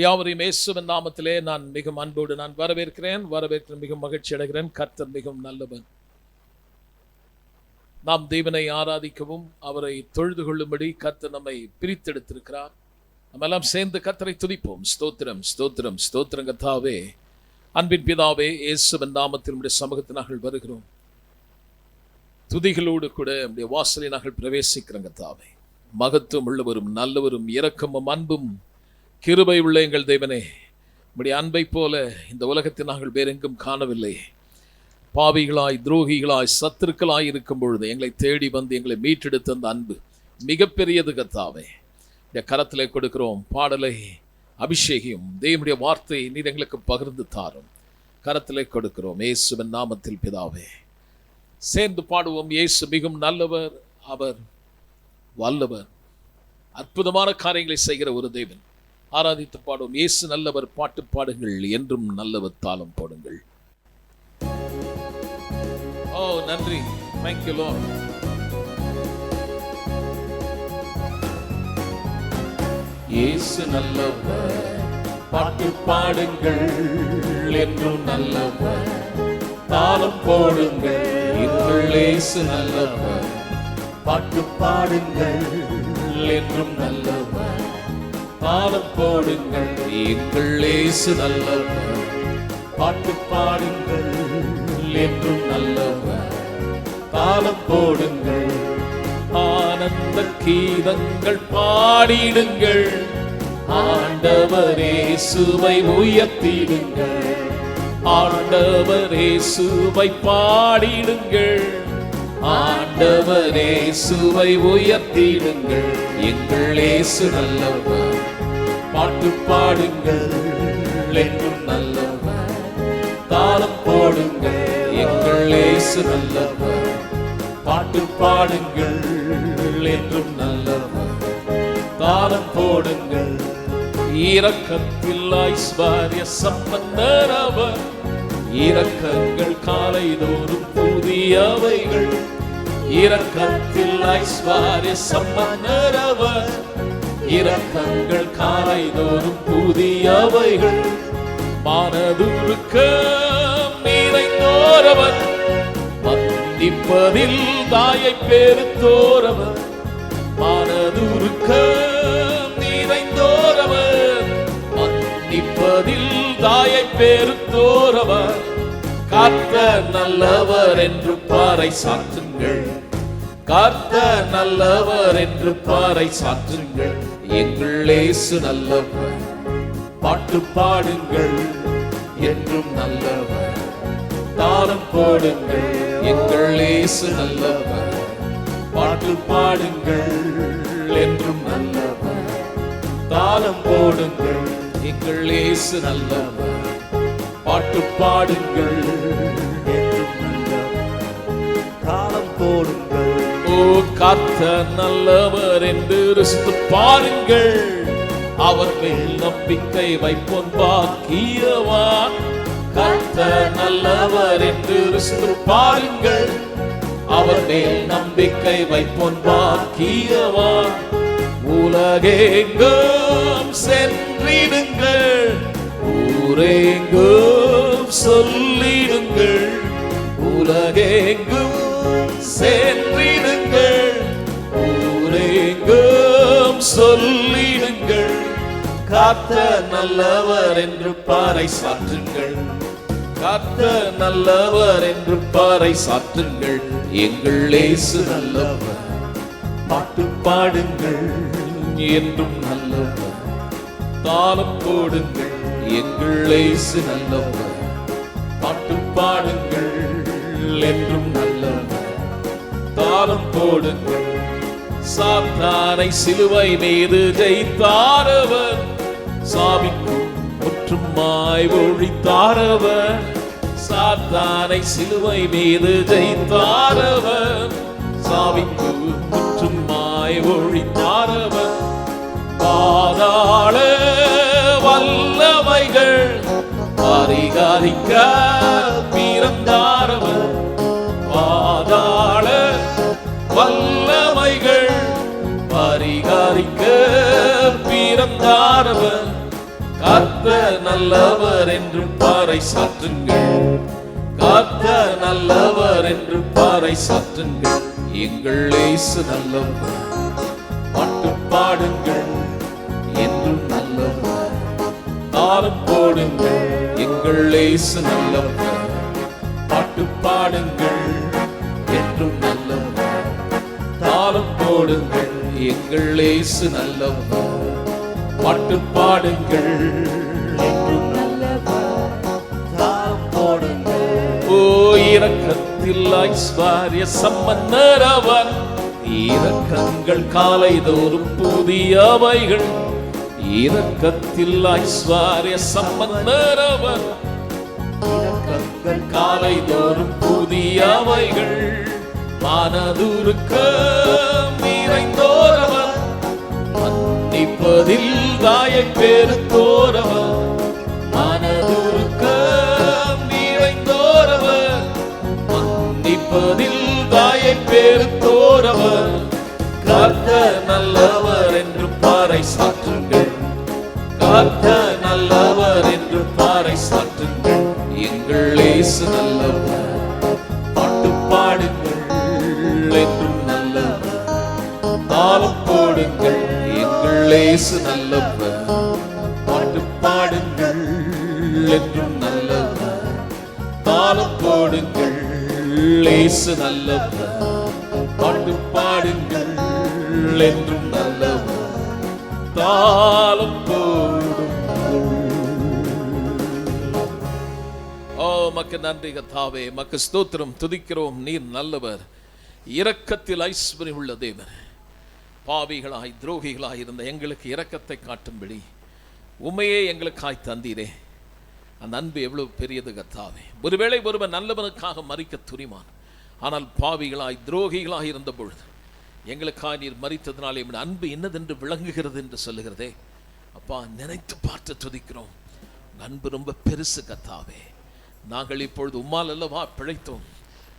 யாவரையும் இயேசுவின் நாமத்திலே நான் மிகவும் அன்போடு நான் வரவேற்கிறேன். மிகவும் மகிழ்ச்சி அடைகிறேன். கர்த்தர் மிகவும் நல்லவன். நாம் தேவனை ஆராதிக்கவும் அவரை தொழுது கொள்ளும்படி கர்த்தர் நம்மை பிரித்தெடுத்திருக்கிறார். நம்ம எல்லாம் சேர்ந்து கர்த்தரை துதிப்போம். ஸ்தோத்திரம், ஸ்தோத்திரம், ஸ்தோத்திரம். கர்த்தாவே, அன்பின் பிதாவே, இயேசுவின் நாமத்தில் நம்முடைய சமூகத்தில் நாங்கள் வருகிறோம். துதிகளோடு கூட நம்முடைய வாசலை நாங்கள் பிரவேசிக்கிறோம். கர்த்தாவே, மகத்துவம் உள்ளவரும் நல்லவரும் இரக்கமும் அன்பும் கிருபை உள்ள எங்கள் தேவனே, நம்முடைய அன்பை போல இந்த உலகத்தில் நாங்கள் வேறெங்கும் காணவில்லை. பாவிகளாய், துரோகிகளாய், சத்துருக்களாய் இருக்கும் பொழுது எங்களை தேடி வந்து எங்களை மீட்டெடுத்த அந்த அன்பு மிகப்பெரியது. கர்த்தாவே, இந்த கரத்தில் கொடுக்கிறோம். பாடலை அபிஷேகியும் தேவனுடைய வார்த்தை நீர் எங்களுக்கு பகிர்ந்து தாரும். கரத்தில் கொடுக்கிறோம் இயேசுவின் நாமத்தில் பிதாவே. சேர்ந்து பாடுவோம். இயேசு மிகவும் நல்லவர், அவர் வல்லவர், அற்புதமான காரியங்களை செய்கிற ஒரு தேவன். ஆராதித்து பாடுவோம். இயேசு நல்லவர், பாட்டு பாடுங்கள், என்றும் நல்லவர், தாளம் போடுங்கள். ஓ நன்றி, thank you Lord. இயேசு நல்லவர், பாட்டு பாடுங்கள், என்றும் நல்லவர், தாளம் போடுங்கள். எங்கள் இயேசு நல்லவர், பாட்டு பாடுங்கள், என்றும் நல்லவர், தாளம் போடுங்கள். எங்கள் இயேசு நல்லவர், பாட்டு பாடுங்கள், என்றும் நல்லவர், தாளம் போடுங்கள். ஆனந்த கீதங்கள் பாடிடுங்கள், ஆண்டவர் இயேசுவை உயர்த்திடுங்கள். ஆண்டவர் இயேசுவை பாடிடுங்கள், ஆண்டவர் இயேசுவை உயர்த்திடுங்கள். எங்கள் இயேசு நல்லவர், பாட்டு பாடுங்கள், என்றும் நல்லவர், தாளம் போடுங்கள். எங்கள் இயேசு நல்லவர், பாட்டு பாடுங்கள், என்றும் நல்லவர், தாளம் போடுங்கள். இரக்கத்தில் ஐஸ்வர்ய சம்பந்தர் அவர், இரக்கங்கள் காலைதோறும் புதியவைகள். இரக்கத்தில் ஐஸ்வர்ய சம்பந்தர் அவர், இரக்கங்கள் காலைதோறும் புதியவைகள். மனதுருக்கம் நிறைந்தோரவர், மன்னிப்பதில் தாயை பெருத்தோரவர். மனதுருக்கம் நிறைந்தோரவர், மன்னிப்பதில் தாயை பெருத்தோரவர். கர்த்தர் நல்லவர் என்று பாறை சாற்றுங்கள், கர்த்தர் நல்லவர் என்று பாறை சாற்றுங்கள். எங்கள் இயேசு நல்லவர், பாட்டு பாடுங்கள், என்றும் நல்லவர், தாளம் போடுங்கள். எங்கள் இயேசு நல்லவர், பாட்டு பாடுங்கள், என்றும் நல்லவர், தாளம் போடுங்கள். எங்கள் இயேசு நல்லவர், பாட்டு பாடுங்கள், என்றும் நல்லவர், தாளம் போடுங்கள். ஓ கர்த்தர் நல்லவர் என்று ருசித்து பாருங்கள், அவர் மேல் நம்பிக்கை வைப்போன் பாக்கியவான். கர்த்தர் நல்லவர் என்று ருசித்து பாருங்கள், அவர் மேல் நம்பிக்கை வைப்போன் பாக்கியவான். உலகெங்கும் சென்றிடுங்கள், ஊரெங்கும் சொல்லிடுங்கள். உலகெங்கும் சென்றிடுங்கள், ஊரெங்கும் சொல்லிடுங்கள். கர்த்தர் நல்லவர் என்று பாறை சாற்றுங்கள், கர்த்தர் நல்லவர் என்று பாறை சாற்றுங்கள். எங்கள் இயேசு நல்லவர், பாட்டு பாடுங்கள், என்றும் நல்லவர், தாளம் போடுங்கள். எங்கள் இயேசு நல்லவர், பாட்டு பாடுங்கள், என்றும் நல்லவர், தாளம் போடுங்கள். சாத்தானை சிலுவை மீது ஜெயித்தாரவர், சாவிக்கும் முற்றுமாய் ஒழித்தாரவர். சாத்தானை சிலுவை மீது ஜெயித்தாரவர், சாவிக்கு முற்றுமாய் ஒழித்தாரவர். பாதாள வல்லமைகள் பரிகாரிக்க பிறந்தாரவர், பாதாள வல்லமைகள் பரிகாரிக்க பிறந்தாரவர். கர்த்தர் நல்லவர் என்று பாறை சாற்றுங்கள். கர்த்தர் நல்லவர் என்று பாறை சாற்றுங்கள். எங்கள் இயேசு நல்லவர், பாட்டு பாடுங்கள். என்றும் நல்லவர், தாளம் போடுங்கள். எங்கள் இயேசு நல்லவர், பாட்டு பாடுங்கள். என்றும் நல்லவர், தாளம் போடுங்கள். எங்கள் இயேசு நல்லவர், பாட்டு பாடுங்கள். என்றும் நல்லவர், தாளம் போடுங்கள். ஓ இரக்கத்தில் ஐஸ்வர்ய சம்பந்தர் அவர், இரக்கங்கள் காலைதோறும் புதியவைகள். இரக்கத்தில் ஐஸ்வர்ய சம்பந்தர் அவர், இரக்கங்கள் காலைதோறும் புதியவைகள். மனதுருக்கம் நிறைந்தோர் அவர், மன்னிப்பதில் தாயை பெருத்தோர் அவர். மனதுருக்கம் நிறைந்தோர் அவர், மன்னிப்பதில் தாயை பெருத்தோர் அவர். கர்த்தர் நல்லவர் என்று பாறை சாற்றுங்கள். கர்த்தர் நல்லவர் என்று பாறை சாற்றுங்கள். எங்கள் இயேசு நல்லவர், பாட்டு பாடுங்கள். என்றும் நல்லவர், தாளம் போடுங்கள். எங்கள் இயேசு நல்லவர், பாட்டு பாடுங்கள். என்றும் நல்லவர், தாளம் போடுங்கள். இயேசு நல்லவர், பாட்டு பாடுங்கள். என்றும் நல்லவர், தாளம் போடுங்கள். ஓ மக்கு நன்றி கர்த்தாவே, மக்கு ஸ்தோத்திரம், துதிக்கிறோம். நீர் நல்லவர், இரக்கத்தில் ஐஸ்வர்யம் உள்ள தேவன். பாவிகளாய் துரோகிகளாய் இருந்த எங்களுக்கு இரக்கத்தை காட்டும்படி உண்மையே எங்களுக்காய் தந்தீரே. அந்த அன்பு எவ்வளவு பெரியது கர்த்தாவே. ஒருவேளை ஒருவன் நல்லவனுக்காக மரிக்க துணிமான், ஆனால் பாவிகளாய் துரோகிகளாய் இருந்த பொழுது எங்களுக்காக நீர் மரித்ததினாலே என் அன்பு என்னதென்று விளங்குகிறது என்று சொல்லுகிறதே. அப்பா, நினைத்து பார்த்து துதிக்கிறோம். அன்பு ரொம்ப பெருசு கர்த்தாவே. நாங்கள் இப்பொழுது உம்மால் அல்லவா பிழைத்தோம்,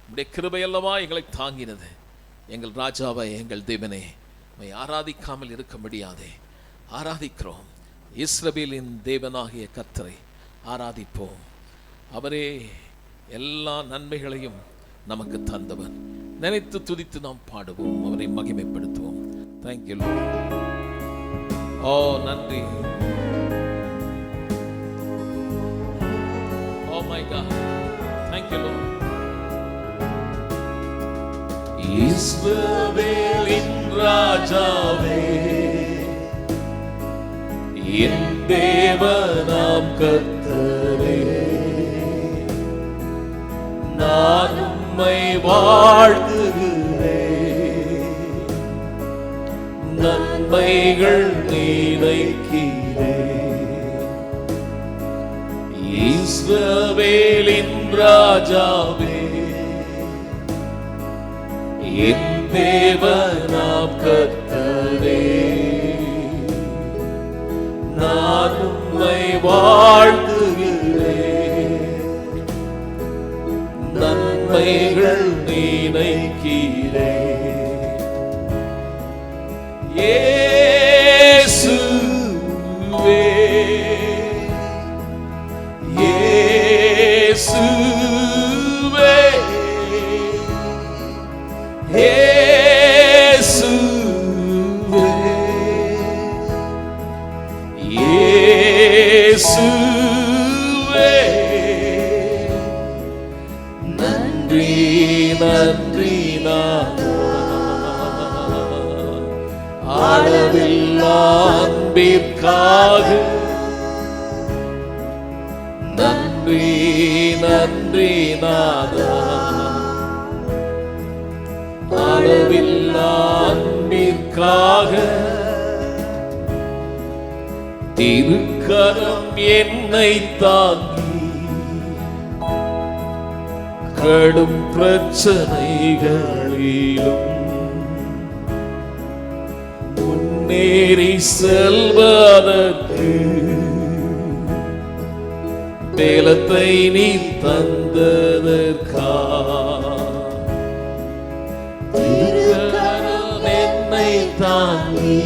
உம்முடைய கிருபை அல்லவா எங்களை தாங்கினது. எங்கள் ராஜாவை, எங்கள் தேவனே, உம்மை ஆராதிக்காமல் இருக்க முடியாதே. ஆராதிக்கிறோம். இஸ்ரவேலின் தேவனாகிய கர்த்தரை ஆராதிப்போம். அவரே எல்லா நன்மைகளையும் நமக்கு தந்தவன். நினைத்து துதித்து நாம் பாடுவோம், அவரை மகிமைப்படுத்துவோம். Thank you Lord. ஓ நன்றி. Oh my God, thank you Lord. இஸ்ரவேலின் ராஜாவே, என் தேவனாம் கர்த்தரே, நான் உம்மை வாழ்த்துகிறேன். நன்மைகள் நினைக்கிறேன். இஸ்ரவேலின் ராஜாவே, என் தேவனாம் கர்த்தரே, நான் உம்மை வாழ்த்துகிறேன். நன்மைகள் நினைக்கிறேன். இயேசுவே, இயேசுவே, இயேசுவே, இயேசுவே. நன்றி நன்றி நாதா, அளவில்லா அன்பிற்காக. நன்றி நன்றி நாதா, அளவில்லா அன்பிற்காக. திருக்கரம் என்னை தாங்கி கடும் பிரச்சனைகளிலும் முன்னேறி செல்வதற்கு பலத்தை நீ தந்ததற்கா. திருக்கரம் என்னை தாங்கி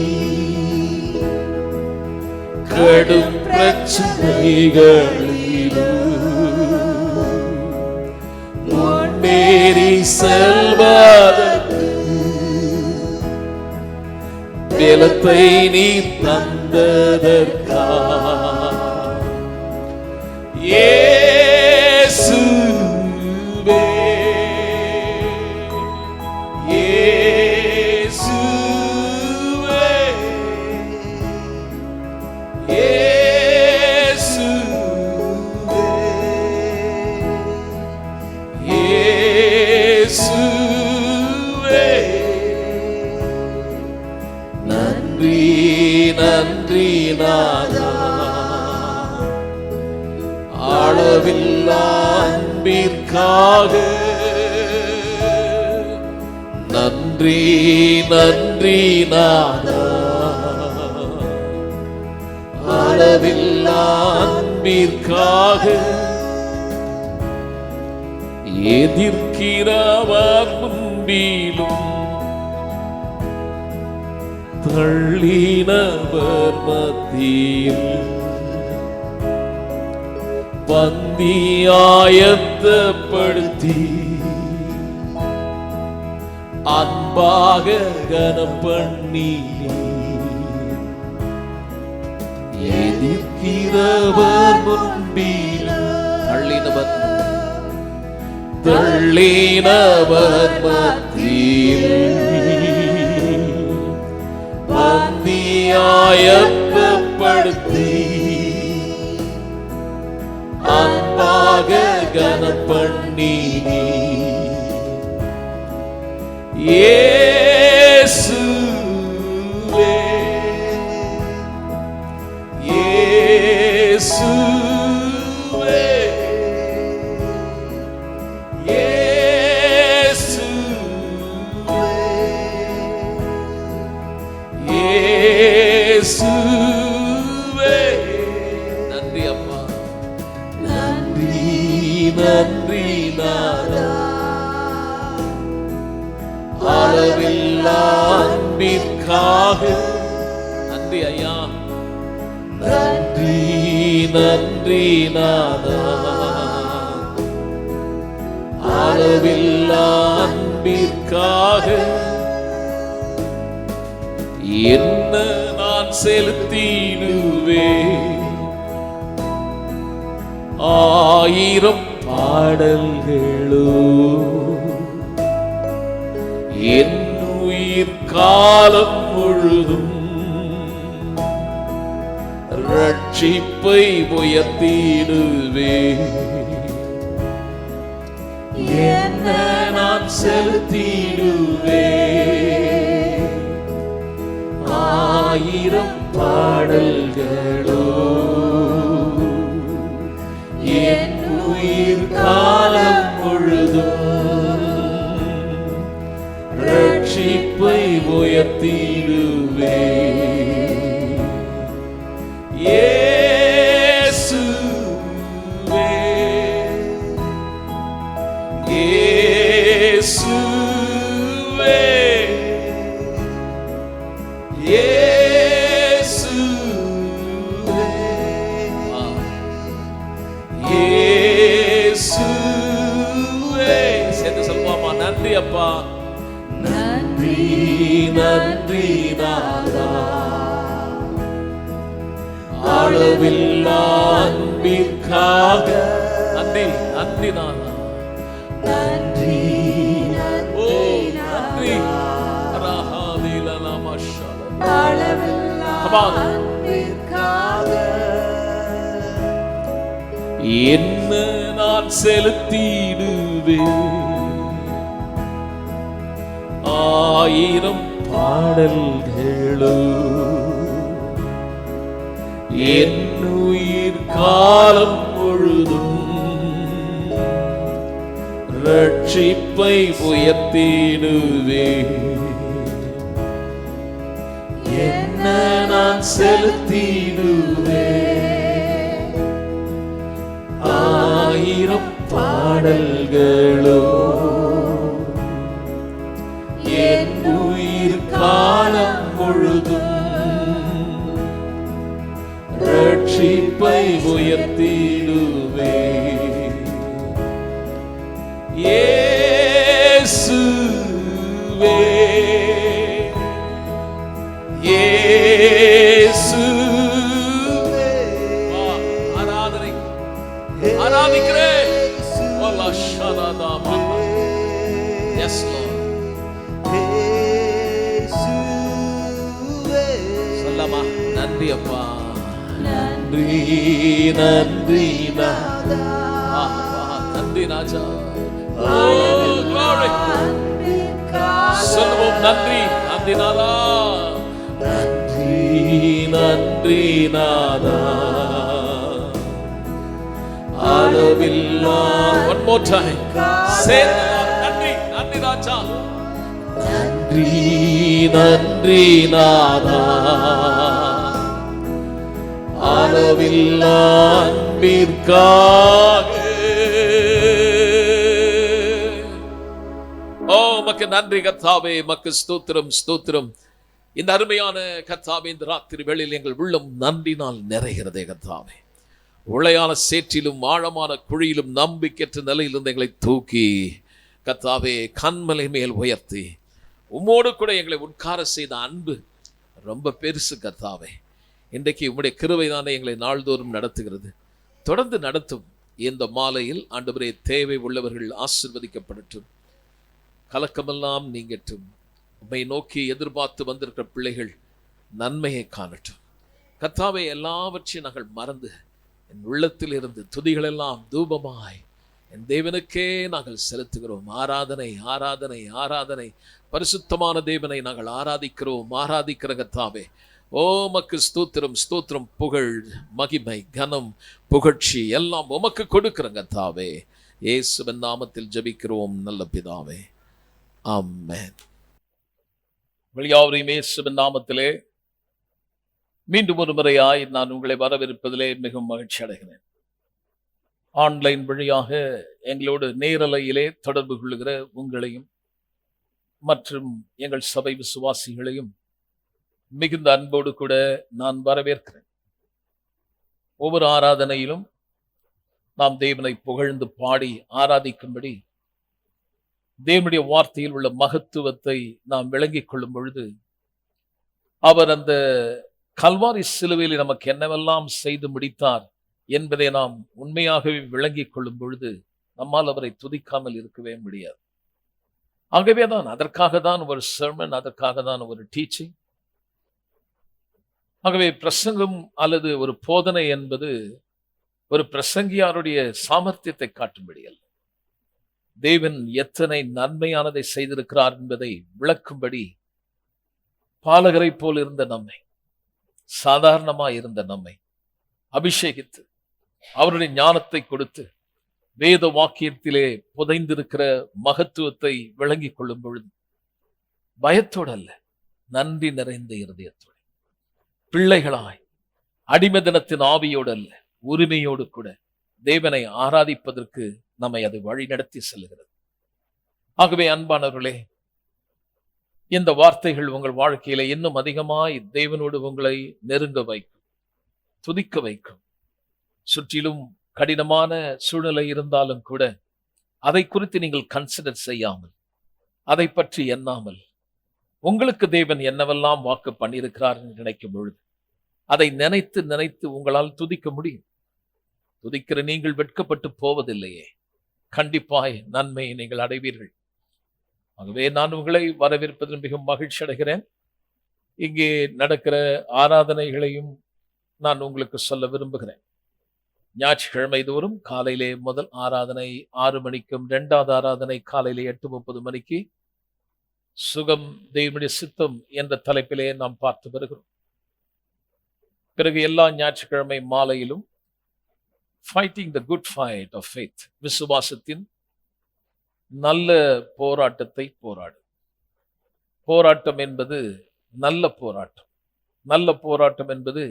கடும் முன்னேறி செல்வதற்கு பலத்தை நீ தந்ததற்கா இயேசுவே இயேசுவே இயேசுவே நன்றி நன்றி நாதா அளவில்லா அன்பிற்காக நன்றி நன்றி நாதா அளவில்லா அன்பிற்காக எதிர்க்கிறவர் முன்பிலும் தள்ளினவர் மத்தியில் பந்தியாயத்தப்படுத்தி அன்பாக கனம் பண்ணி எதிர்க்கிறவர் முன்பில் தள்ளினவர் மத்தியில் பந்தியாயத்தப்படுத்தி அன்பாக கனம் பண்ணி இயேசுவே இயேசுவே இயேசுவே நன்றி அப்பா நன்றி நன்றி நாதா அளவில்லா அன்பிற்காக நன்றி ஐயா நன்றி நன்றி நாதா அளவில்லா அன்பிற்காக என்ன நான் செலுத்திடுவேன் ஆயிரம் பாடல்களோ என் உயிர் காலம் முழுதும் ரட்சிப்பை உயர்த்திடுவேன் என்ன நான் செலுத்திடுவேன் ஆயிரம் பாடல்களோ என் உயிர் காலம் முழுதும் ரட்சிப்பை உயர்த்திடுவேன் இயேசுவே இயேசுவே இயேசுவே இயேசுவே சேர்ந்து சொல்லுவாமா நன்றி அப்பா நன்றி நன்றி நாதா அளவில்லா அன்பிற்காக நன்றி நன்றி நாதா நன்றி ஓ நன்றி என்ன நான் செலுத்திடுவேன் ஆயிரம் பாடல்களோ என் உயிர் காலம் முழுதும் ரட்சிப்பை உயர்த்திடுவேன் என்ன நான் செலுத்திடுவேன் ஆயிரம் பாடல்களோ என் உயிர் காலம் முழுதும் ரட்சிப்பை நன்றி அப்பா, நன்றி நன்றி நாதா, நன்றி ராஜா. சொல்லுவோம் நன்றி நன்றி நாதா, நன்றி நன்றி நாதா, அளவில்லா. One more time. Say நன்றி நன்றி ராஜா, நன்றி நன்றி நாதா, அளவில்லா அன்பிற்காக. உமக்கு நன்றி கர்த்தாவே, உமக்கு ஸ்தோத்திரம் ஸ்தோத்திரம். இந்த அருமையான கர்த்தாவே, இந்த ராத்திரி வேளையில் எங்கள் உள்ளம் நன்றினால் நிறைகிறதே கர்த்தாவே. உளையான சேற்றிலும் ஆழமான குழியிலும் நம்பிக்கையற்ற நிலையிலிருந்து எங்களை தூக்கி கர்த்தாவே கண்மலை மேல் உயர்த்தி உம்மோடு கூட எங்களை உட்கார செய்த அன்பு ரொம்ப பெருசு கர்த்தாவே. இன்றைக்கு உம்முடைய கிருபை தானே எங்களை நாள்தோறும் நடத்துகிறது, தொடர்ந்து நடத்தும். இந்த மாலையில் ஆண்டவரே, தேவை உள்ளவர்கள் ஆசீர்வதிக்கப்படட்டும், கலக்கமெல்லாம் நீங்கட்டும். உம்மை நோக்கி எதிர்பார்த்து வந்திருக்கிற பிள்ளைகள் நன்மையை காணட்டும் கர்த்தாவே. எல்லாவற்றையும் நாங்கள் மறந்து என் உள்ளத்தில் இருந்து துதிகளெல்லாம் தூபமாய் என் தேவனுக்கே நாங்கள் செலுத்துகிறோம். ஆராதனை ஆராதனை ஆராதனை. பரிசுத்தமான தேவனை நாங்கள் ஆராதிக்கிறோம், ஆராதிக்கிற கர்த்தாவே. உமக்கு ஸ்தோத்திரம் ஸ்தோத்திரம். புகழ் மகிமை கனம் புகழ்ச்சி எல்லாம் உமக்கு கொடுக்கிற கர்த்தாவே. இயேசுவின் நாமத்தில் ஜெபிக்கிறோம் நல்ல பிதாவே, ஆமென். வெளியாவரையும் இயேசுவின் நாமத்திலே மீண்டும் ஒரு முறையாய் நான் உங்களை வரவேற்பதிலே மிகவும் மகிழ்ச்சி அடைகிறேன். ஆன்லைன் வழியாக எங்களோடு நேரலையிலே தொடர்பு கொள்கிற உங்களையும் மற்றும் எங்கள் சபை விசுவாசிகளையும் மிகுந்த அன்போடு கூட நான் வரவேற்கிறேன். ஒவ்வொரு ஆராதனையிலும் நாம் தேவனை புகழ்ந்து பாடி ஆராதிக்கும்படி தேவனுடைய வார்த்தையில் உள்ள மகத்துவத்தை நாம் விளங்கிக் கொள்ளும் பொழுது, அவர் அந்த கல்வாரி சிலுவையில் நமக்கு என்னவெல்லாம் செய்து முடித்தார் என்பதை நாம் உண்மையாகவே விளங்கிக் கொள்ளும் பொழுது நம்மால் அவரை துதிக்காமல் இருக்கவே முடியாது. ஆகவே தான் அதற்காக தான் ஒரு சர்மன், அதற்காக தான் ஒரு டீச்சிங். ஆகவே பிரசங்கம் அல்லது ஒரு போதனை என்பது ஒரு பிரசங்கியாருடைய சாமர்த்தியத்தை காட்டும்படி அல்ல, தேவன் எத்தனை நன்மையானதை செய்திருக்கிறார் என்பதை விளக்கும்படி பாலகரை போல் இருந்த நம்மை, சாதாரணமாய் இருந்த நம்மை அபிஷேகித்து அவருடைய ஞானத்தை கொடுத்து வேத வாக்கியத்திலே புதைந்திருக்கிற மகத்துவத்தை விளங்கிக் கொள்ளும் பொழுது பயத்தோடு அல்ல, நன்றி நிறைந்த இருதயத்தோடு, பிள்ளைகளாய் அடிமை தினத்தின் ஆவியோடு அல்ல, உரிமையோடு கூட தேவனை ஆராதிப்பதற்கு நம்மை அது வழி நடத்தி செல்லுகிறது. ஆகவே அன்பானவர்களே, இந்த வார்த்தைகள் உங்கள் வாழ்க்கையில இன்னும் அதிகமாய் தேவனோடு உங்களை நெருங்க வைக்கும், துதிக்க வைக்கும். சுற்றிலும் கடினமான சூழ்நிலை இருந்தாலும் கூட அதை குறித்து நீங்கள் கன்சிடர் செய்யாமல், அதை பற்றி எண்ணாமல், உங்களுக்கு தேவன் என்னவெல்லாம் வாக்கு பண்ணியிருக்கிறார் என்று நினைக்கும் பொழுது அதை நினைத்து நினைத்து உங்களால் துதிக்க முடியும். துதிக்கிற நீங்கள் வெட்கப்பட்டு போவதில்லையே, கண்டிப்பாய் நன்மையை நீங்கள் அடைவீர்கள். ஆகவே நான் உங்களை வரவேற்பதில் மிகவும் மகிழ்ச்சி அடைகிறேன். இங்கே நடக்கிற ஆராதனைகளையும் நான் உங்களுக்கு சொல்ல விரும்புகிறேன். ஞாயிற்றுக்கிழமை தோறும் காலையிலே முதல் ஆராதனை 6 மணிக்கும், 2வது ஆராதனை காலையிலே 8:30 மணிக்கு சுகம் தேவனுடைய சித்தம் என்ற தலைப்பிலே நாம் பார்த்து வருகிறோம். பிறகு எல்லா ஞாயிற்றுக்கிழமை மாலையிலும் fighting the good fight of faith, விசுவாசத்தின் நல்ல போராட்டத்தை போராடு. போராட்டம் என்பது நல்ல போராட்டம். நல்ல போராட்டம் என்பது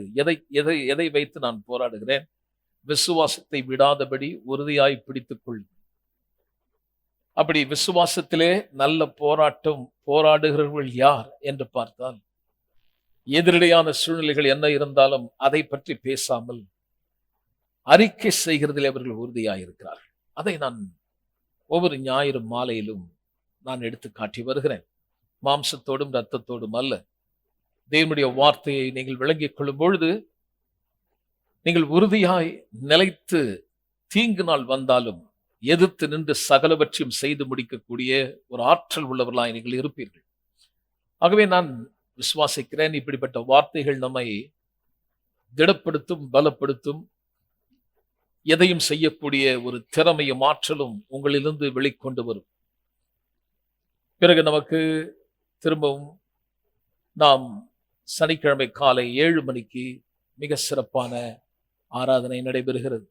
எதை வைத்து நான் போராடுகிறேன்? விசுவாசத்தை விடாதபடி உறுதியாய் பிடித்துக் கொள். அப்படி விசுவாசத்திலே நல்ல போராட்டம் போராடுகிறவர்கள் யார் என்று பார்த்தால், எதிரடையான சூழ்நிலைகள் என்ன இருந்தாலும் அதை பற்றி பேசாமல் அறிக்கை செய்கிறதில் அவர்கள் உறுதியாயிருக்கிறார்கள். அதை நான் ஒவ்வொரு ஞாயிறு மாலையிலும் நான் எடுத்து காட்டி வருகிறேன். மாம்சத்தோடும் இரத்தத்தோடும் அல்ல, தேவனுடைய வார்த்தையை நீங்கள் விளங்கிக் கொள்ளும் பொழுது நீங்கள் உறுதியாய் நிலைத்து தீங்கு நாள் வந்தாலும் எதிர்த்து நின்று சகலவற்றையும் செய்து முடிக்கக்கூடிய ஒரு ஆற்றல் உள்ளவர்களாய் நீங்கள் இருப்பீர்கள். ஆகவே நான் விசுவாசிக்கிறேன், இப்படிப்பட்ட வார்த்தைகள் நம்மை திடப்படுத்தும், பலப்படுத்தும், எதையும் செய்யக்கூடிய ஒரு திறமையும் ஆற்றலும் உங்களிலிருந்து வெளிக்கொண்டு வரும். பிறகு நமக்கு திரும்பவும் நாம் சனிக்கிழமை காலை 7 மணிக்கு மிக சிறப்பான ஆராதனை நடைபெறுகிறது.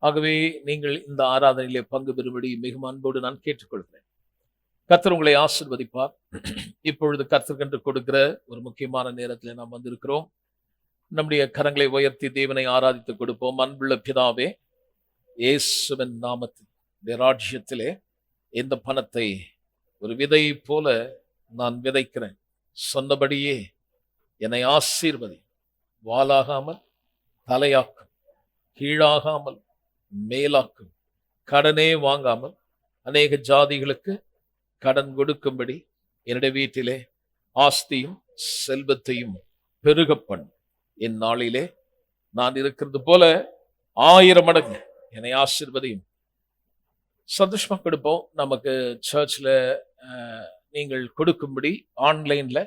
ஆகவே நீங்கள் இந்த ஆராதனையிலே பங்கு பெறும்படி மிகவும் அன்போடு நான் கேட்டுக்கொள்கிறேன். கர்த்தர் உங்களை ஆசீர்வதிப்பார். இப்பொழுது கர்த்தருக்கென்று கொடுக்கிற ஒரு முக்கியமான நேரத்தில் நாம் வந்திருக்கிறோம். நம்முடைய கரங்களை உயர்த்தி தேவனை ஆராதித்து கொடுப்போம். அன்புள்ள பிதாவே, இயேசுவின் நாமத்தில் ராஜ்யத்திலே இந்த பணத்தை ஒரு விதை போல நான் விதைக்கிறேன். சொன்னபடியே என்னை ஆசீர்வதி. வாலாகாமல் தலையாக்கும், கீழாகாமல் மேலாக்கும், கடனே வாங்காமல் அநேக ஜாதிகளுக்கு கடன் கொடுக்கும்படி என்னுடைய வீட்டிலே ஆஸ்தியும் செல்வத்தையும் பெருக பண்ணும். என் நாளிலே நான் இருக்கிறது போல 1000 மடங்கு என்னை ஆசீர்வதியும். சந்தோஷமா கொடுப்போம். நமக்கு சர்ச்சில் நீங்கள் கொடுக்கும்படி ஆன்லைன்ல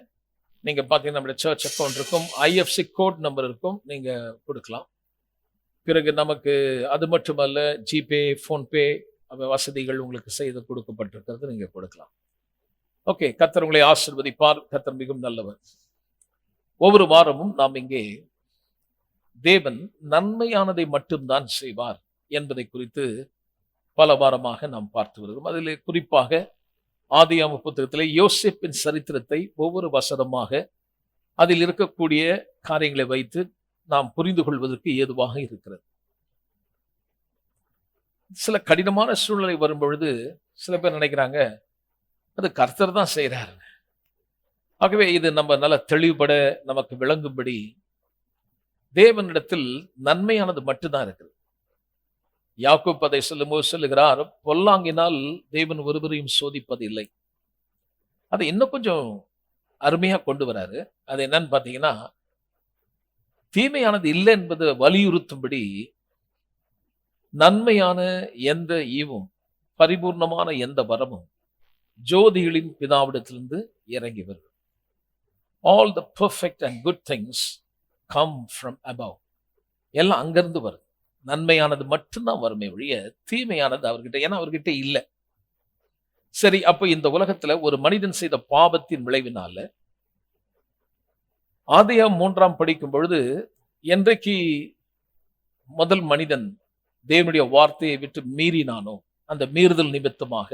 நீங்க பார்த்தீங்கன்னா நம்முடைய சர்ச் அக்கௌண்ட் இருக்கும், IFC கோட் நம்பர் இருக்கும், நீங்க கொடுக்கலாம். பிறகு நமக்கு அது மட்டுமல்ல, ஜிபே, ஃபோன்பே வசதிகள் உங்களுக்கு செய்து கொடுக்கப்பட்டிருக்கிறது, நீங்க கொடுக்கலாம். ஓகே, கர்த்தர் உங்களை ஆசீர்வதிப்பார். கர்த்தர் மிகவும் நல்லவர். ஒவ்வொரு வாரமும் நாம் இங்கே தேவன் நன்மையானதை மட்டும்தான் செய்வார் என்பதை குறித்து பல வாரமாக நாம் பார்த்து வருகிறோம். அதில் குறிப்பாக ஆதியாகம புத்தகத்திலே யோசேப்பின் சரித்திரத்தை ஒவ்வொரு வசனமாக அதில் இருக்கக்கூடிய காரியங்களை வைத்து நாம் புரிந்து கொள்வதற்கு ஏதுவாக இருக்கிறது. சில கடினமான சூழ்நிலை வரும்பொழுது சில பேர் நினைக்கிறாங்க அது கர்த்தர் தான் செய்கிறாரு. ஆகவே இது நம்ம நல்ல தெளிவுபட நமக்கு விளங்கும்படி தேவனிடத்தில் நன்மையானது மட்டும்தான் இருக்குது. யாக்கோபு அதை சொல்லும்போது சொல்லுகிறார், பொல்லாங்கினால் தேவன் ஒருவரையும் சோதிப்பதில்லை. அதை இன்னும் கொஞ்சம் அருமையா கொண்டு வராரு. அது என்னன்னு பார்த்தீங்கன்னா, தீமையானது இல்லை என்பதை வலியுறுத்தும்படி நன்மையான எந்த ஈவும் பரிபூர்ணமான எந்த வரமும் ஜோதிகளின் பிதாவிடத்திலிருந்து இறங்கி வருது. All the perfect and good things come from above. எல்லாம் அங்கிருந்து வருது. நன்மையானது மட்டும்தான் வருமே ஒழிய தீமையானது அவர்கிட்ட, ஏன்னா அவர்கிட்ட இல்லை. சரி, அப்ப இந்த உலகத்துல ஒரு மனிதன் செய்த பாவத்தின் விளைவினால ஆதியாகமம் 3 படிக்கும் பொழுது, என்றைக்கு முதல் மனிதன் தேவனுடைய வார்த்தையை விட்டு மீறினானோ அந்த மீறுதல் நிமித்தமாக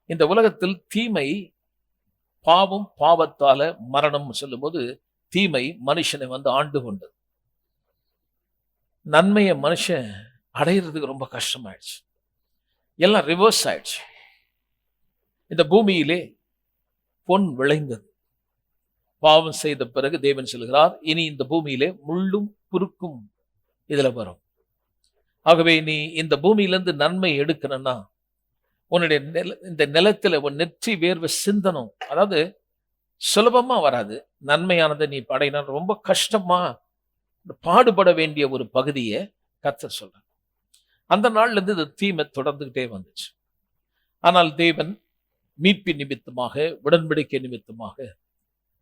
இந்த உலகத்தில் தீமை, பாவம், பாவத்தால மரணம் சொல்லும் போது தீமை மனுஷனை ஆண்டு கொண்டது. நன்மையை மனுஷன் அடையிறதுக்கு ரொம்ப கஷ்டமாயிடுச்சு. எல்லாம் ரிவர்ஸ் ஆயிடுச்சு. இந்த பூமியிலே பொன் விளைந்தது. பாவம் செய்த பிறகு தேவன் சொல்கிறார், இனி இந்த பூமியிலே முள்ளும் புருக்கும் இதுல வரும். ஆகவே நீ இந்த பூமியிலிருந்து நன்மை எடுக்கணும்னா உன்னுடைய இந்த நிலத்துல உன் நெற்றி வேர்வை சிந்தனும். அதாவது சுலபமா வராது. நன்மையானதை நீ படையினா ரொம்ப கஷ்டமா பாடுபட வேண்டிய ஒரு பகுதியை கர்த்தர் சொல்றார். அந்த நாள்ல இருந்து இந்த தீமை தொடர்ந்துகிட்டே வந்துச்சு. ஆனால் தேவன் மீட்பின் நிமித்தமாக, உடன்படிக்கை நிமித்தமாக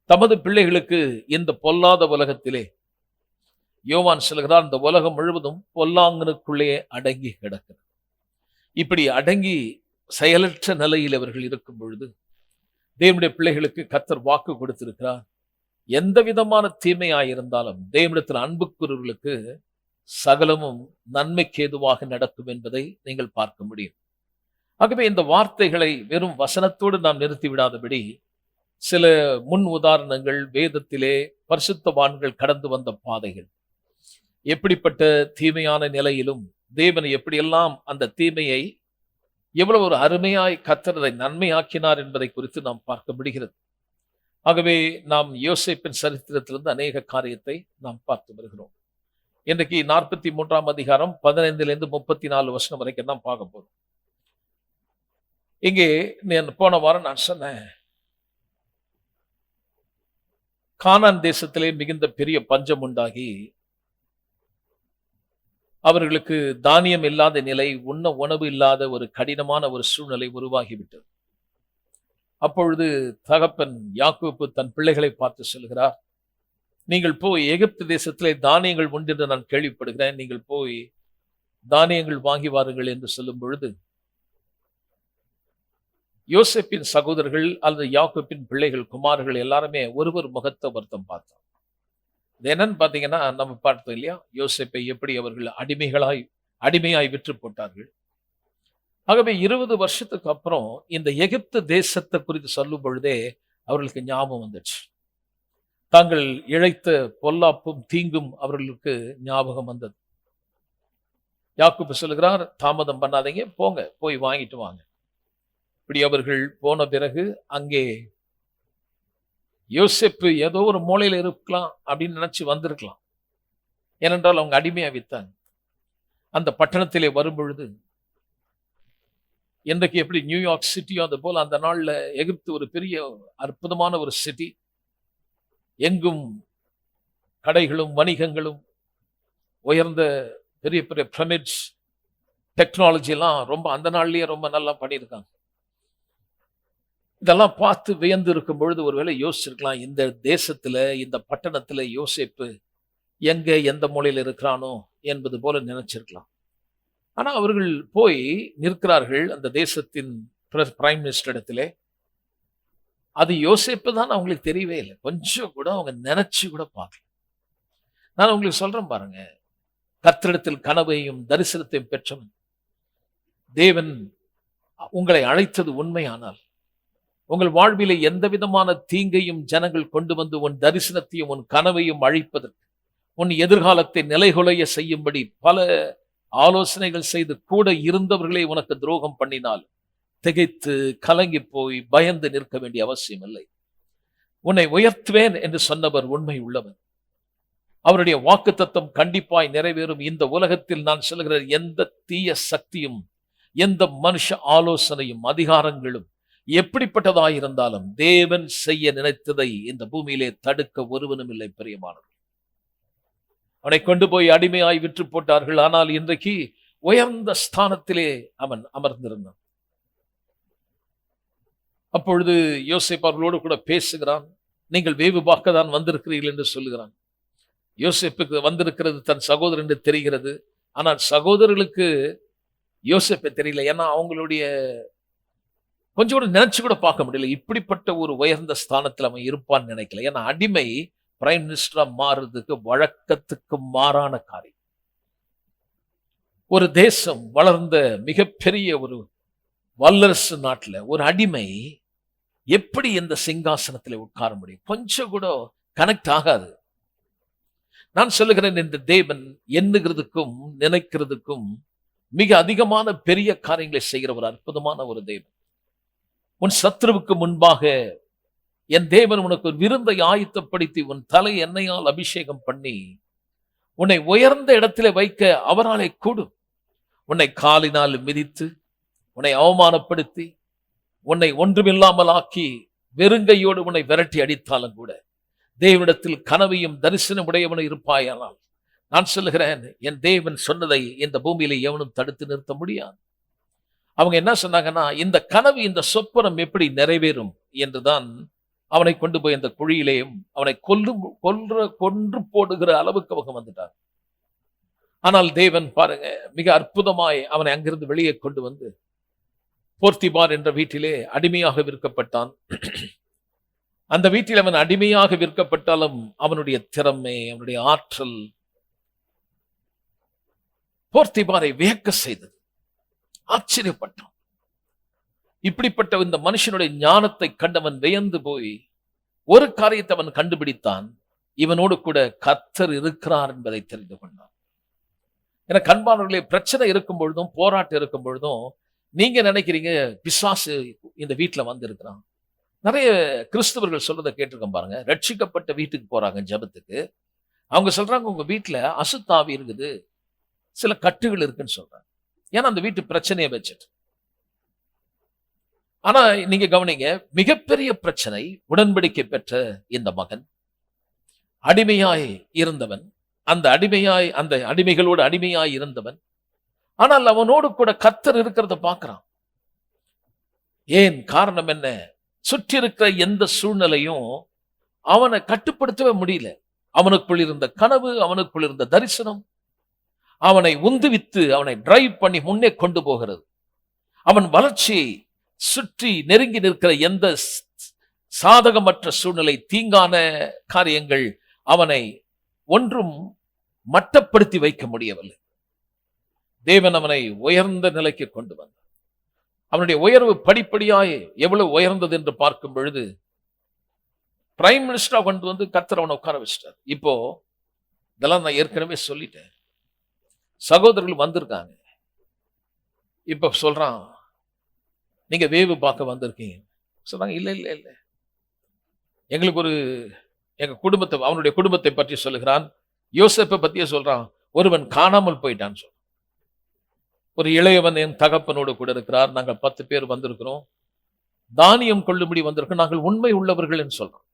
தமது பிள்ளைகளுக்கு இந்த பொல்லாத உலகத்திலே, யோவான் சொல்கிறார், இந்த உலகம் முழுவதும் பொல்லாங்கனுக்குள்ளே அடங்கி கிடக்கிறது. இப்படி அடங்கி செயலற்ற நிலையில் அவர்கள் இருக்கும் பொழுது தேவனுடைய பிள்ளைகளுக்கு கர்த்தர் வாக்கு கொடுத்திருக்கிறார், எந்த விதமான தீமையாயிருந்தாலும் தேவனிடத்தில் அன்புக்குரியவர்களுக்கு சகலமும் நன்மைக்கு ஏதுவாக நடக்கும் என்பதை நீங்கள் பார்க்க முடியும். ஆகவே இந்த வார்த்தைகளை வெறும் வசனத்தோடு நாம் நிறுத்திவிடாதபடி சில முன் உதாரணங்கள், வேதத்திலே பரிசுத்தவான்கள் கடந்து வந்த பாதைகள், எப்படிப்பட்ட தீமையான நிலையிலும் தேவன் எப்படியெல்லாம் அந்த தீமையை எவ்வளவு ஒரு அருமையாய் கர்த்தர் அதை நன்மையாக்கினார் என்பதை குறித்து நாம் பார்க்க முடிகிறது. ஆகவே நாம் யோசேப்பின் சரித்திரத்திலிருந்து அநேக காரியத்தை நாம் பார்த்து வருகிறோம். இன்றைக்கு 43 அதிகாரம் 15 34 வசனம் வரைக்கும் தான் பார்க்க போறோம். இங்கே போன வாரம் நான் சொன்னேன், கானான் தேசத்திலே மிகுந்த பெரிய பஞ்சம் உண்டாகி அவர்களுக்கு தானியம் இல்லாத நிலை, உண்ண உணவு இல்லாத ஒரு கடினமான ஒரு சூழ்நிலை உருவாகிவிட்டது. அப்பொழுது தகப்பன் யாக்கோபு தன் பிள்ளைகளை பார்த்து சொல்கிறார், நீங்கள் போய் எகிப்து தேசத்திலே தானியங்கள் உண்டு என்று நான் கேள்விப்படுகிறேன், நீங்கள் போய் தானியங்கள் வாங்கி வாருங்கள் என்று சொல்லும் பொழுது, யோசேப்பின் சகோதரர்கள் அல்லது யாக்கோபின் பிள்ளைகள், குமாரர்கள் எல்லாருமே ஒருவர் முகத்தை வருத்தம் பார்த்தோம். இது என்னன்னு பாத்தீங்கன்னா, நம்ம பார்த்தோம் இல்லையா, யோசேப்பை எப்படி அவர்கள் அடிமையாய் விற்று போட்டார்கள். ஆகவே 20 வருஷத்துக்கு அப்புறம் இந்த எகிப்து தேசத்தை குறித்து சொல்லும் பொழுதே அவர்களுக்கு ஞாபகம் வந்துச்சு. தாங்கள் இழைத்த பொல்லாப்பும் தீங்கும் அவர்களுக்கு ஞாபகம் வந்தது. யாக்கோபு சொல்லுகிறார், தாமதம் பண்ணாதீங்க, போங்க, போய் வாங்கிட்டு வாங்க. இப்படி அவர்கள் போன பிறகு அங்கே யோசேப்பு ஏதோ ஒரு மூலையில இருக்கலாம் அப்படின்னு நினைச்சு வந்திருக்கலாம். ஏனென்றால் அவங்க அடிமையா வித்தாங்க. அந்த பட்டணத்திலே வரும் பொழுது, இன்றைக்கு எப்படி நியூயார்க் சிட்டியோ அது போல அந்த நாள்ல எகிப்து ஒரு பெரிய அற்புதமான ஒரு சிட்டி. எங்கும் கடைகளும் வணிகங்களும், உயர்ந்த பெரிய பெரிய பிரமிட்ஸ், டெக்னாலஜி எல்லாம் ரொம்ப அந்த நாள்லயே ரொம்ப நல்லா பண்ணியிருக்காங்க. இதெல்லாம் பார்த்து வியந்து இருக்கும் பொழுது ஒருவேளை யோசிச்சிருக்கலாம், இந்த தேசத்துல இந்த பட்டணத்துல யோசேப்பு எங்க எந்த மூலையில் இருக்கிறானோ என்பது போல நினைச்சிருக்கலாம். ஆனா அவர்கள் போய் நிற்கிறார்கள் அந்த தேசத்தின் பிரைம் மினிஸ்டர் இடத்திலே. அது யோசேப்பு தான் அவங்களுக்கு தெரியவே இல்லை, கொஞ்சம் கூட அவங்க நினைச்சு கூட பார்க்கல. நான் உங்களுக்கு சொல்றேன் பாருங்க, கர்த்தரிடத்தில் கனவையும் தரிசனத்தையும் பெற்றவன் தேவன் உங்களை அழைத்தது உண்மையானால், உங்கள் வாழ்விலே எந்த விதமான தீங்கையும் ஜனங்கள் கொண்டு வந்து உன் தரிசனத்தையும் உன் கனவையும் அழிப்பதற்கு, உன் எதிர்காலத்தை நிலைகுலைய செய்யும்படி பல ஆலோசனைகள் செய்து கூட இருந்தவர்களே உனக்கு துரோகம் பண்ணினால் திகைத்து கலங்கி போய் பயந்து நிற்க வேண்டிய அவசியம் இல்லை. உன்னை உயர்த்துவேன் என்று சொன்னவர் உண்மை உள்ளவர். அவருடைய வாக்குத்தத்தம் கண்டிப்பாய் நிறைவேறும். இந்த உலகத்தில் நான் சொல்லுகிற எந்த தீய சக்தியும், எந்த மனுஷ ஆலோசனையும், அதிகாரங்களும் எப்படிப்பட்டதாயிருந்தாலும் தேவன் செய்ய நினைத்ததை இந்த பூமியிலே தடுக்க ஒருவனும் இல்லை. பிரியமானவர், அவனை கொண்டு போய் அடிமையாய் விற்று போட்டார்கள். ஆனால் இன்றைக்கு உயர்ந்த ஸ்தானத்திலே அவன் அமர்ந்திருந்தான். அப்பொழுது யோசேப்பு அவர்களோடு கூட பேசுகிறான். நீங்கள் வேவு பார்க்க தான் வந்திருக்கிறீர்கள் என்று சொல்லுகிறான். யோசேப்புக்கு வந்திருக்கிறது தன் சகோதரன் என்று தெரிகிறது. ஆனால் சகோதரர்களுக்கு யோசேப்பை தெரியல. ஏன்னா அவங்களுடைய கொஞ்சம் கூட நினைச்சு கூட பார்க்க முடியல, இப்படிப்பட்ட ஒரு உயர்ந்த ஸ்தானத்தில் அவன் இருப்பான்னு நினைக்கல. ஏன்னா அடிமை பிரைம் மினிஸ்டரா மாறுறதுக்கு வழக்கத்துக்கு மாறான காரியம். ஒரு தேசம் வளர்ந்த மிகப்பெரிய ஒரு வல்லரசு நாட்டில் ஒரு அடிமை எப்படி இந்த சிங்காசனத்தில் உட்கார முடியும்? கொஞ்சம் கூட கனெக்ட் ஆகாது. நான் சொல்லுகிறேன், இந்த தேவன் எண்ணுகிறதுக்கும் நினைக்கிறதுக்கும் மிக அதிகமான பெரிய காரியங்களை செய்கிற ஒரு அற்புதமான ஒரு தேவன். உன் சத்ருவுக்கு முன்பாக என் தேவன் உனக்கு ஒரு விருந்தை ஆயத்தப்படுத்தி உன் தலை எண்ணெயால் அபிஷேகம் பண்ணி உன்னை உயர்ந்த இடத்திலே வைக்க அவராலே கூடும். உன்னை காலினால் மிதித்து உன்னை அவமானப்படுத்தி உன்னை ஒன்றுமில்லாமல் ஆக்கி வெறுங்கையோடு உன்னை விரட்டி அடித்தாலும் கூட தேவனிடத்தில் கனவையும் தரிசனம் உடையவனும் இருப்பாயானால், நான் சொல்லுகிறேன், என் தேவன் சொன்னதை இந்த பூமியில எவனும் தடுத்து நிறுத்த முடியாது. அவங்க என்ன சொன்னாங்கன்னா, இந்த கனவு, இந்த சொப்பனம் எப்படி நிறைவேறும் என்றுதான் அவனை கொண்டு போய் அந்த குழியிலேயும் அவனை கொன்று போடுகிற அளவுக்கு அவங்க வந்துட்டார். ஆனால் தேவன் பாருங்க, மிக அற்புதமாய் அவனை அங்கிருந்து வெளியே கொண்டு வந்து போர்த்திபார் என்ற வீட்டிலே அடிமையாக விற்கப்பட்டான். அந்த வீட்டில் அவன் அடிமையாக விற்கப்பட்டாலும் அவனுடைய திறமை, அவனுடைய ஆற்றல் போர்த்திபாரை வியக்க செய்தது. ஆச்சரியப்பட்டான். இப்படிப்பட்ட இந்த மனுஷனுடைய ஞானத்தை கண்டவன் வியந்து போய் ஒரு காரியத்தை அவன் கண்டுபிடித்தான், இவனோடு கூட கர்த்தர் இருக்கிறார் என்பதை தெரிந்து கொண்டான். என கண்பானவர்களே, பிரச்சனை இருக்கும் பொழுதும் போராட்டம் இருக்கும் பொழுதும் நீங்க நினைக்கிறீங்க பிசாசு இந்த வீட்டுல வந்து இருக்கிறான். நிறைய கிறிஸ்தவர்கள் சொல்றதை கேட்டிருக்கோம் பாருங்க. ரட்சிக்கப்பட்ட வீட்டுக்கு போறாங்க ஜெபத்துக்கு, அவங்க சொல்றாங்க உங்க வீட்டுல அசுத்தாவி இருக்குது, சில கட்டுகள் இருக்குன்னு சொல்றாங்க. ஏன்னா அந்த வீட்டு பிரச்சனையை வச்சுட்டு. ஆனா நீங்க கவனிங்க, மிகப்பெரிய பிரச்சனை, உடன்படிக்கை பெற்ற இந்த மகன் அடிமையாய் இருந்தவன், அந்த அடிமைகளோடு அடிமையாய் இருந்தவன். ஆனால் அவனோடு கூட கர்த்தர் இருக்கிறத பார்க்கிறான். ஏன்? காரணம் என்ன? சுற்றி இருக்கிற எந்த சூழ்நிலையும் அவனை கட்டுப்படுத்தவே முடியல. அவனுக்குள் இருந்த கனவு, அவனுக்குள் இருந்த தரிசனம் அவனை உந்துவித்து அவனை டிரைவ் பண்ணி முன்னே கொண்டு போகிறது. அவன் வளர்ச்சியை சுற்றி நெருங்கி நிற்கிற எந்த சாதகமற்ற சூழ்நிலை, தீங்கான காரியங்கள் அவனை ஒன்றும் மட்டப்படுத்தி வைக்க முடியவில்லை. தேவன் அவனை உயர்ந்த நிலைக்கு கொண்டு வந்தார். அவனுடைய உயர்வு படிப்படியாய் எவ்வளவு உயர்ந்தது என்று பார்க்கும் பொழுது, பிரைம் மினிஸ்டரா கொண்டு வந்து கர்த்தர் அவனை உட்கார வச்சிட்டார். இப்போ இதெல்லாம் நான் ஏற்கனவே சொல்லிட்டேன். சகோதரர்கள் வந்திருக்காங்க. இப்ப சொல்றான், நீங்க வேவு பார்க்க வந்திருக்கீங்க. சொல்றாங்க, இல்ல இல்ல இல்ல, எங்களுக்கு எங்க குடும்பத்தை, அவனுடைய குடும்பத்தை பற்றி சொல்லுகிறான். யோசேப்பை பத்தியே சொல்றான். ஒருவன் காணாமல் போயிட்டான்னு சொல்றான். ஒரு இளையவன் என் தகப்பனோடு கூட இருக்கிறார். நாங்கள் 10 பேர் வந்திருக்கிறோம். தானியம் கொள்ளும்படி வந்திருக்கோம். நாங்கள் உண்மை உள்ளவர்கள் என்று சொல்றோம்.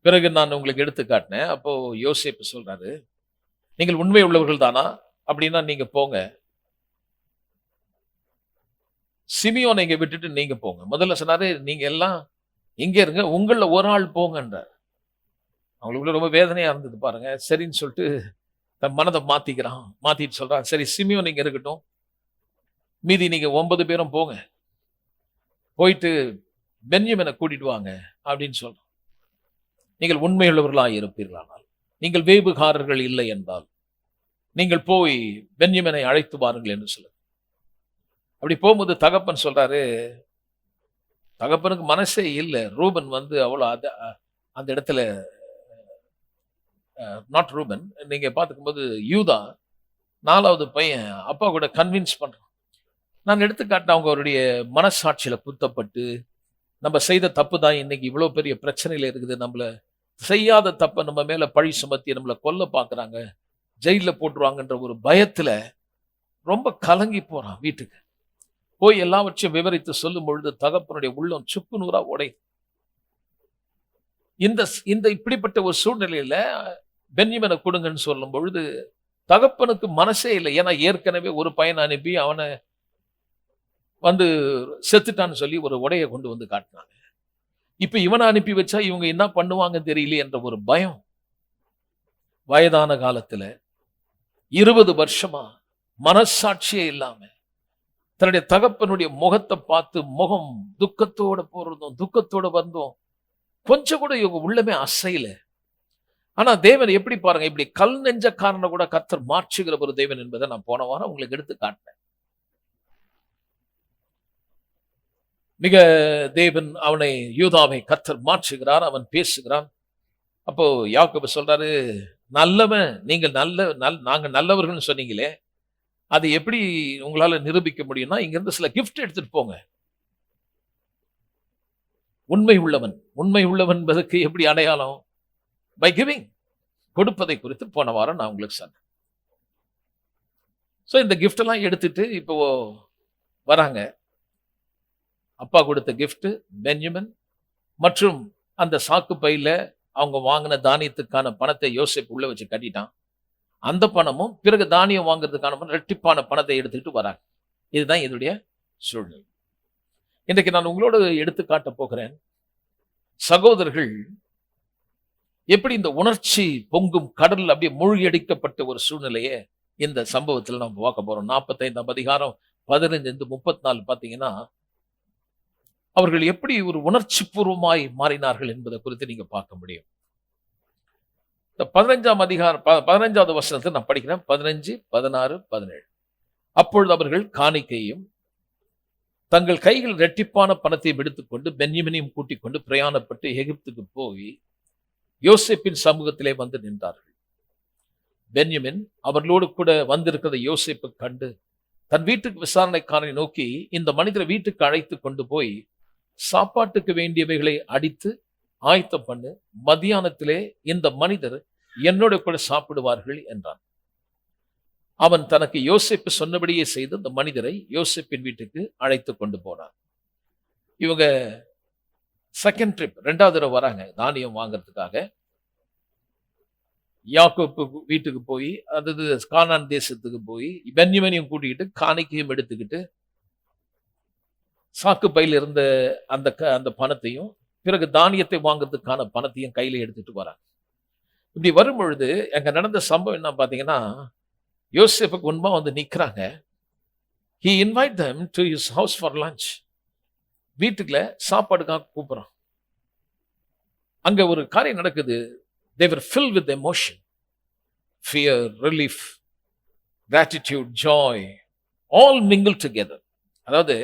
பிறகு நான் உங்களுக்கு எடுத்து காட்டினேன். அப்போ யோசேப்பு சொல்றாரு, நீங்கள் உண்மை உள்ளவர்கள் தானா? அப்படின்னா நீங்க போங்க, சிமியோனை இங்க விட்டுட்டு நீங்க போங்க. முதல்ல சொன்னாரு, நீங்க எல்லாம் இங்க இருங்க, உங்கள ஒரு ஆள் போங்கன்றார். அவங்களுக்குள்ள ரொம்ப வேதனையா இருந்தது பாருங்க. சரின்னு சொல்லிட்டு தன் மனதை மாத்திட்டு சொல்றான், சரி சிமியோன் இங்க இருக்கட்டும், மீதி நீங்க 9 பேரும் போங்க, போயிட்டு பென்யமீனை கூட்டிட்டு வாங்க அப்படின்னு சொல்றான். நீங்கள் உண்மையுள்ளவர்களாய் இருப்பீர்களானால், நீங்கள் வேவுகாரர்கள் இல்லை என்றால், நீங்கள் போய் பென்யமீனை அழைத்து வாருங்கள் என்று சொல்ல. அப்படி போகும்போது தகப்பன் சொல்றாரு, தகப்பனுக்கு மனசே இல்லை. ரூபன் வந்து அவ்வளவு அந்த இடத்துல, நாட் ரூபன், நீங்க பார்த்துக்கும்போது யூதா 4வது பையன் அப்பா கூட கன்வின்ஸ் பண்றான். நான் எடுத்து காட்டின அவங்க அவருடைய மனசாட்சியில குத்தப்பட்டு, நம்ம செய்த தப்பு தான் இன்னைக்கு இவ்வளவு பெரிய பிரச்சனையில இருக்குது, நம்மள செய்யாத தப்ப நம்ம மேல பழி சுமத்தி நம்மளை கொல்ல பாக்குறாங்க, ஜெயில போட்டுருவாங்கன்ற ஒரு பயத்துல ரொம்ப கலங்கி போறான். வீட்டுக்கு போய் எல்லாவற்றையும் விவரித்து சொல்லும் பொழுது தகப்பனுடைய உள்ளம் சுக்கு நூறா உடை. இந்த இப்படிப்பட்ட ஒரு சூழ்நிலையில பென்யமீனை கொடுங்கன்னு சொல்லும் பொழுது தகப்பனுக்கு மனசே இல்லை. ஏன்னா ஏற்கனவே ஒரு பையனை அனுப்பி அவனை வந்து செத்துட்டான்னு சொல்லி ஒரு உடையை கொண்டு வந்து காட்டினாங்க. இப்ப இவனை அனுப்பி வச்சா இவங்க என்ன பண்ணுவாங்கன்னு தெரியல என்ற ஒரு பயம். வயதான காலத்துல 20 வருஷமா மனசாட்சியே இல்லாம தன்னுடைய தகப்பனுடைய முகத்தை பார்த்து முகம் துக்கத்தோட போறதும் துக்கத்தோட வந்தோம், கொஞ்சம் கூட இவங்க உள்ளமே அசையல. ஆனா தேவன் எப்படி பாருங்க, இப்படி கல் நெஞ்ச காரணம் கூட கர்த்தர் மாற்றுகிற ஒரு தேவன் என்பதை நான் போன வாரம் உங்களுக்கு எடுத்து காட்டினேன். மிக தேவன் அவனை, யூதாவை கர்த்தர் மாற்றுகிறார், அவன் பேசுகிறான். அப்போ யாக்கோபு சொல்றாரு, நல்லவன் நீங்கள் நாங்க நல்லவர்கள் சொன்னீங்களே, அது எப்படி உங்களால நிரூபிக்க முடியும்னா, இங்க இருந்து சில கிஃப்ட் எடுத்துட்டு போங்க. உண்மை உள்ளவன் என்பதற்கு எப்படி அடையாளம்? பை கிவிங், கொடுப்பதை குறித்து போன வாரம் நான் உங்களுக்கு சொன்னேன். சோ இந்த கிஃப்ட் எல்லாம் எடுத்துட்டு இப்போ வராங்க. அப்பா கொடுத்த கிஃப்ட் பென்யமீன் மற்றும் அந்த சாக்கு பையில அவங்க வாங்கின தானியத்துக்கான பணத்தை யோசேப்பு உள்ள வச்சு கட்டிட்டான். அந்த பணமும் பிறகு தானியம் வாங்குறதுக்கான ரெட்டிப்பான பணத்தை எடுத்துக்கிட்டு வராங்க. இதுதான் என்னுடைய சூழ்நிலை. இன்றைக்கு நான் உங்களோடு எடுத்து காட்ட போகிறேன், சகோதரர்கள் எப்படி இந்த உணர்ச்சி பொங்கும் கடல் அப்படியே மூழ்கியடிக்கப்பட்ட ஒரு சூழ்நிலையை இந்த சம்பவத்தில் நம்ம பார்க்க போறோம். 45ஆம் அதிகாரம் 15-34 பார்த்தீங்கன்னா, அவர்கள் எப்படி ஒரு உணர்ச்சி பூர்வமாய் மாறினார்கள் என்பதை குறித்து நீங்க பார்க்க முடியும். இந்த 15ஆம் அதிகாரம் 15வது வசனத்தை நான் படிக்கிறேன். 15, 16, 17. அப்பொழுது அவர்கள் காணிக்கையும் தங்கள் கைகள் இரட்டிப்பான பணத்தையும் எடுத்துக்கொண்டு பென்யமீனையும் கூட்டிக் கொண்டு பிரயாணப்பட்டு எகிப்துக்கு போய் யோசேப்பின் சமூகத்திலே வந்து நின்றார்கள். பென்யமீன் அவர்களோடு கூட வந்திருக்கிறத யோசேப்பு கண்டு தன் வீட்டுக்கு விசாரணைக்காரனை நோக்கி, இந்த மனிதரை வீட்டுக்கு அழைத்து கொண்டு போய் சாப்பாட்டுக்கு வேண்டியவைகளை அடித்து ஆயத்தம் பண்ணு, மத்தியானத்திலே இந்த மனிதர் என்னோட கூட சாப்பிடுவார்கள் என்றான். அவன் தனக்கு யோசேப்பு சொன்னபடியே செய்து இந்த மனிதரை யோசேப்பின் வீட்டுக்கு அழைத்து கொண்டு போனான். இவங்க செகண்ட் ட்ரிப், 2வது தடவை வராங்க தானியம் வாங்கறதுக்காக. யாக்கோப்பு வீட்டுக்கு போய், அதாவது கானான் தேசத்துக்கு போய் பென்யமீனையும் கூட்டிக்கிட்டு காணிக்கையும் எடுத்துக்கிட்டு சாக்கு பையில இருந்த அந்த பணத்தையும் பிறகு தானியத்தை வாங்குறதுக்கான பணத்தையும் கையில எடுத்துட்டு வராங்க. இப்படி வரும் பொழுது அங்க நடந்த சம்பவம் என்ன பார்த்தீங்கன்னா, யோசேப்புக்கு முன்பா வந்து நிக்கிறாங்க. He invite them to his house for lunch. வீட்டுக்குள்ள சாப்பாடுக்காக கூப்பிடுறான். அங்க ஒரு காரியம் நடக்குது. They were filled with emotion, fear, relief, gratitude, joy, all mingled together. அதாவது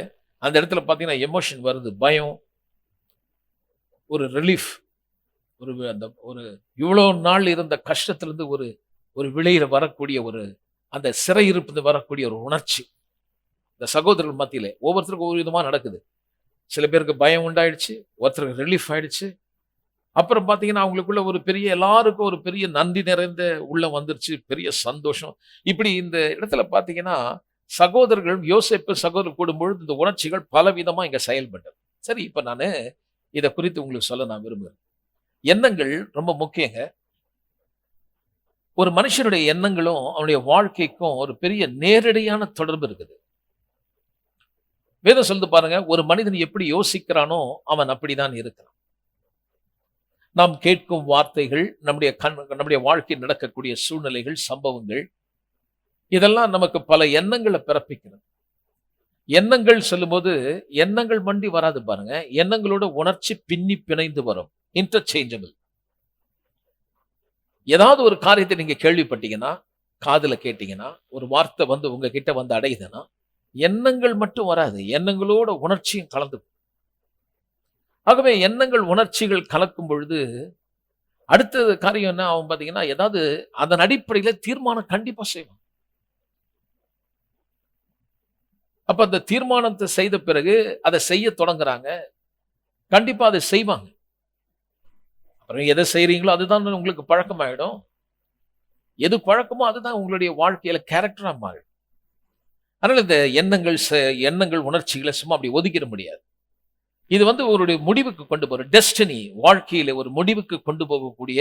அந்த இடத்துல பார்த்தீங்கன்னா எமோஷன் வருது, பயம், ஒரு ரிலீஃப், அந்த ஒரு இவ்வளோ நாள் இருந்த கஷ்டத்திலிருந்து ஒரு ஒரு வெளியில வரக்கூடிய ஒரு அந்த சிறையிருப்பு வரக்கூடிய ஒரு உணர்ச்சி இந்த சகோதரர்கள் மத்தியிலே ஒவ்வொருத்தருக்கும் ஒவ்வொரு விதமா நடக்குது. சில பேருக்கு பயம் உண்டாயிடுச்சு, ஒருத்தருக்கு ரிலீஃப் ஆயிடுச்சு. அப்புறம் பார்த்தீங்கன்னா அவங்களுக்குள்ள ஒரு பெரிய எல்லாருக்கும் ஒரு பெரிய நன்றி நிறைந்த உள்ள வந்துருச்சு, பெரிய சந்தோஷம். இப்படி இந்த இடத்துல பார்த்தீங்கன்னா சகோதரர்கள் யோசேப்பு சகோதரர் கூடும்பொழுது இந்த உணர்ச்சிகள் பலவிதமா இங்க செயல்பட்டது. சரி, இப்ப நான் இதை குறித்து உங்களுக்கு சொல்ல நான் விரும்புகிறேன். எண்ணங்கள் ரொம்ப முக்கியங்க. ஒரு மனுஷனுடைய எண்ணங்களும் அவனுடைய வாழ்க்கைக்கும் ஒரு பெரிய நேரடியான தொடர்பு இருக்குது. வேதம் சொல்லுது பாருங்க, ஒரு மனிதன் எப்படி யோசிக்கிறானோ அவன் அப்படிதான் இருக்கிறான். நாம் கேட்கும் வார்த்தைகள், நம்முடைய வாழ்க்கையில் நடக்கக்கூடிய சூழ்நிலைகள், சம்பவங்கள், இதெல்லாம் நமக்கு பல எண்ணங்களை பிறப்பிக்கிறது. எண்ணங்கள் சொல்லும்போது எண்ணங்கள் மண்டி வராது பாருங்க, எண்ணங்களோட உணர்ச்சி பின்னி பிணைந்து வரும், இன்டர்சேஞ்சபிள். ஏதாவது ஒரு காரியத்தை நீங்க கேள்விப்பட்டீங்கன்னா, காதுல கேட்டீங்கன்னா, ஒரு வார்த்தை வந்து உங்ககிட்ட வந்து அடையுதுன்னா, எண்ணங்கள் மட்டும் வராது, எண்ணங்களோட உணர்ச்சியும் கலந்து. ஆகவே எண்ணங்கள் உணர்ச்சிகள் கலக்கும் பொழுது அடுத்த காரியம் என்ன ஆகும் பாத்தீங்கன்னா, ஏதாவது அதன் அடிப்படையில தீர்மானம் கண்டிப்பா செய்வான். அப்ப அந்த தீர்மானத்தை செய்த பிறகு அதை செய்ய தொடங்குறாங்க, கண்டிப்பா அதை செய்வாங்க. அப்புறம் எதை செய்றீங்களோ அதுதான் உங்களுக்கு பழக்கமாயிடும். எது பழக்கமோ அதுதான் உங்களுடைய வாழ்க்கையில கேரக்டரா மாறும். அதனால இந்த எண்ணங்கள் உணர்ச்சிகளை சும்மா அப்படி ஒதுக்கிட முடியாது. இது வந்து ஒரு முடிவுக்கு கொண்டு போற டெஸ்டினி, வாழ்க்கையில ஒரு முடிவுக்கு கொண்டு போகக்கூடிய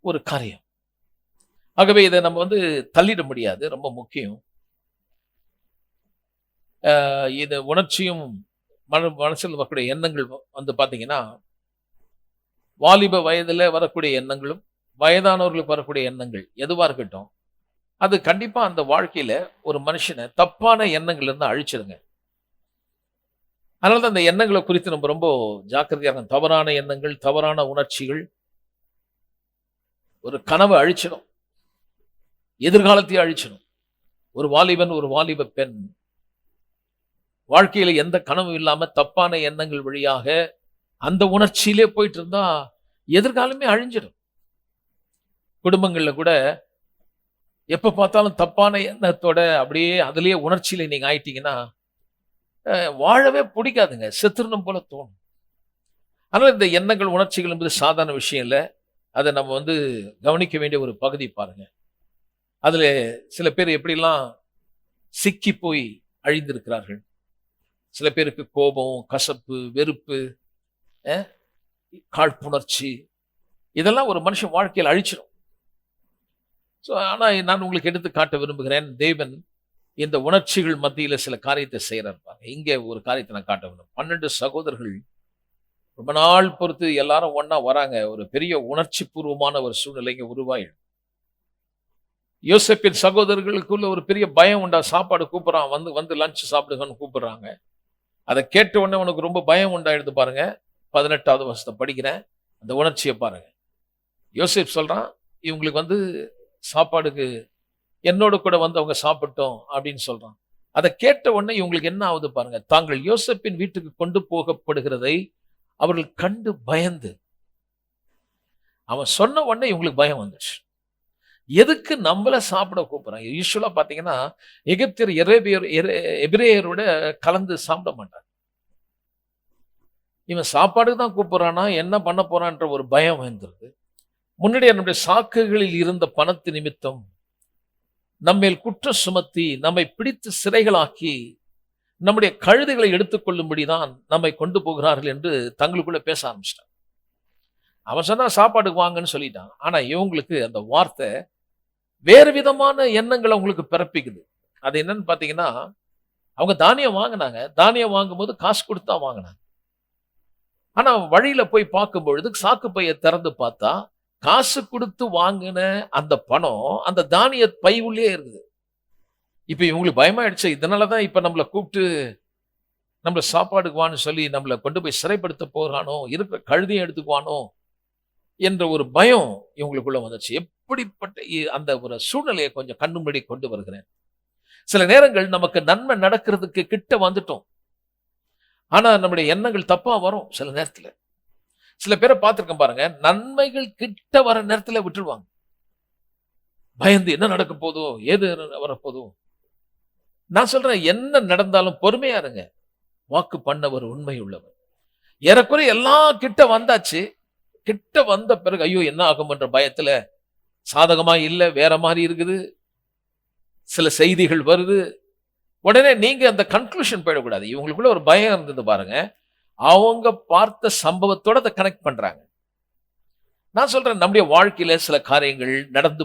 ஒரு காரியம். ஆகவே இதை நம்ம வந்து தள்ளிட முடியாது, ரொம்ப முக்கியம். இது உணர்ச்சியும் மனசில் வரக்கூடிய எண்ணங்கள் வந்து பாத்தீங்கன்னா, வாலிப வயதுல வரக்கூடிய எண்ணங்களும் வயதானவர்களுக்கு வரக்கூடிய எண்ணங்கள் எதுவா இருக்கட்டும், அது கண்டிப்பா அந்த வாழ்க்கையில ஒரு மனுஷனை தப்பான எண்ணங்கள்ல இருந்து அழிச்சிருங்க. அதனால அந்த எண்ணங்களை குறித்து நம்ம ரொம்ப ஜாக்கிரதையா இருக்கணும். தவறான எண்ணங்கள், தவறான உணர்ச்சிகள் ஒரு கனவை அழிச்சிடும், எதிர்காலத்தையும் அழிச்சிடும். ஒரு வாலிபன், ஒரு வாலிப பெண் வாழ்க்கையில எந்த கனவும் இல்லாம தப்பான எண்ணங்கள் வழியாக அந்த உணர்ச்சியிலே போயிட்டு இருந்தா எதிர்காலமே அழிஞ்சிடும். குடும்பங்கள்ல கூட எப்ப பார்த்தாலும் தப்பான எண்ணத்தோட அப்படியே அதுலயே உணர்ச்சியில நீங்க ஆயிட்டீங்கன்னா வாழவே பிடிக்காதுங்க, செத்துறணும் போல தோணும். அதனால இந்த எண்ணங்கள் உணர்ச்சிகள் என்பது சாதாரண விஷயம் இல்லை. அதை நம்ம வந்து கவனிக்க வேண்டிய ஒரு பகுதி பாருங்க. அதுல சில பேர் எப்படிலாம் சிக்கி போய் அழிந்திருக்கிறார்கள். சில பேருக்கு கோபம், கசப்பு, வெறுப்பு, காழ்ப்புணர்ச்சி, இதெல்லாம் ஒரு மனுஷன் வாழ்க்கையில் அழிச்சிடும். ஆனா நான் உங்களுக்கு எடுத்து காட்ட விரும்புகிறேன், தேவன் இந்த உணர்ச்சிகள் மத்தியில சில காரியத்தை செய்யறாரு. இங்க ஒரு காரியத்தை நான் காட்ட வேண்டும். 12 சகோதரர்கள் ரொம்ப நாள் பொறுத்து எல்லாரும் ஒன்னா வராங்க. ஒரு பெரிய உணர்ச்சி பூர்வமான ஒரு சூழ்நிலைங்க உருவாயிடும். யோசேப்பின் சகோதரர்களுக்குள்ள ஒரு பெரிய பயம் உண்டா. சாப்பாடு கூப்பிடுறான், வந்து லஞ்ச் சாப்பிடுங்கன்னு கூப்பிடுறாங்க. அதை கேட்ட உடனே உனக்கு ரொம்ப பயம் உண்டாயிடுது பாருங்க. 18வது வசனத்தை படிக்கிறேன், அந்த உணர்ச்சியை பாருங்க. யோசேப் சொல்றான், இவங்களுக்கு வந்து சாப்பாடுக்கு என்னோட கூட வந்து அவங்க சாப்பிட்டோம் அப்படின்னு சொல்றான். அதை கேட்ட உடனே இவங்களுக்கு என்ன ஆகுது பாருங்க. தாங்கள் யோசேப்பின் வீட்டுக்கு கொண்டு போகப்படுகிறதை அவர்கள் கண்டு பயந்து, அவன் சொன்ன உடனே இவங்களுக்கு பயம் வந்துச்சு. எதுக்கு நம்மள சாப்பிட கூப்பிடுறாங்க? யூசுவலா பாத்தீங்கன்னா எகிப்தியர் எபிரேயரோட கலந்து சாப்பிட மாட்டாங்க. இவன் சாப்பாடுக்கு தான் கூப்பிடுறானா, என்ன பண்ண போறான்ற ஒரு பயம் வந்துருது. முன்னாடி நம்முடைய சாக்குகளில் இருந்த பணத்து நிமித்தம் நம்மேல் குற்றம் சுமத்தி நம்மை பிடித்து சிறைகளாக்கி நம்முடைய கழுதைகளை எடுத்துக்கொள்ளும்படிதான் நம்மை கொண்டு போகிறார்கள் என்று தங்களுக்குள்ள பேச ஆரம்பிச்சிட்டான். அவன் சொன்னா சாப்பாடுக்கு வாங்கன்னு சொல்லிட்டான். ஆனா இவங்களுக்கு அந்த வார்த்தை வேறு விதமான எண்ணங்களை அவங்களுக்கு பிறப்பிக்குது. அது என்னன்னு பாத்தீங்கன்னா, அவங்க தானியம் வாங்கினாங்க. தானியம் வாங்கும்போது காசு கொடுத்தா வாங்கினாங்க. ஆனா வழியில போய் பார்க்கும் பொழுது சாக்கு பையை திறந்து பார்த்தா காசு கொடுத்து வாங்கின அந்த பணம் அந்த தானிய பை உள்ளே இருக்குது. இப்ப இவங்களுக்கு பயமாயிடுச்சு. இதனாலதான் இப்ப நம்மளை கூப்பிட்டு நம்மள சாப்பாடுக்கு வான்னு சொல்லி நம்மளை கொண்டு போய் சிறைப்படுத்த போறானோ, இருக்கிற கழுதையும் எடுத்துக்குவானோ என்ற ஒரு பயம் இவங்களுக்குள்ள வந்துச்சு. எப்படிப்பட்ட அந்த ஒரு சூழ்நிலையை கொஞ்சம் கண்ணு முன்னாடி கொண்டு வருகிறேன். சில நேரங்கள் நமக்கு நன்மை நடக்கிறதுக்கு கிட்ட வந்துட்டோம். ஆனா நம்முடைய எண்ணங்கள் தப்பா வரும் சில நேரத்துல. சில பேரை பார்த்திருக்கேன் பாருங்க, நன்மைகள் கிட்ட வர நேரத்துல விட்டுருவாங்க. பயந்து என்ன நடக்க போதோ, ஏது வரப்போதோ. நான் சொல்றேன், என்ன நடந்தாலும் பொறுமையா இருங்க. வாக்கு பண்ணவர் உண்மை உள்ளவர். ஏறக்குறைய எல்லாம் கிட்ட வந்தாச்சு. கிட்ட வந்த பிறகு ஐயோ என்ன ஆகும் என்ற பயத்துல, சாதகமா இல்ல, வேற மாதிரி இருக்குது, சில செய்திகள் வருது. உடனே நீங்க அந்த கன்க்ளூஷன் போயிடக்கூடாது. இவங்களுக்குள்ள ஒரு பயம் இருந்தது பாருங்க. அவங்க பார்த்த சம்பவத்தோட அதை கனெக்ட் பண்றாங்க. நான் சொல்றேன், நம்முடைய வாழ்க்கையில சில காரியங்கள் நடந்து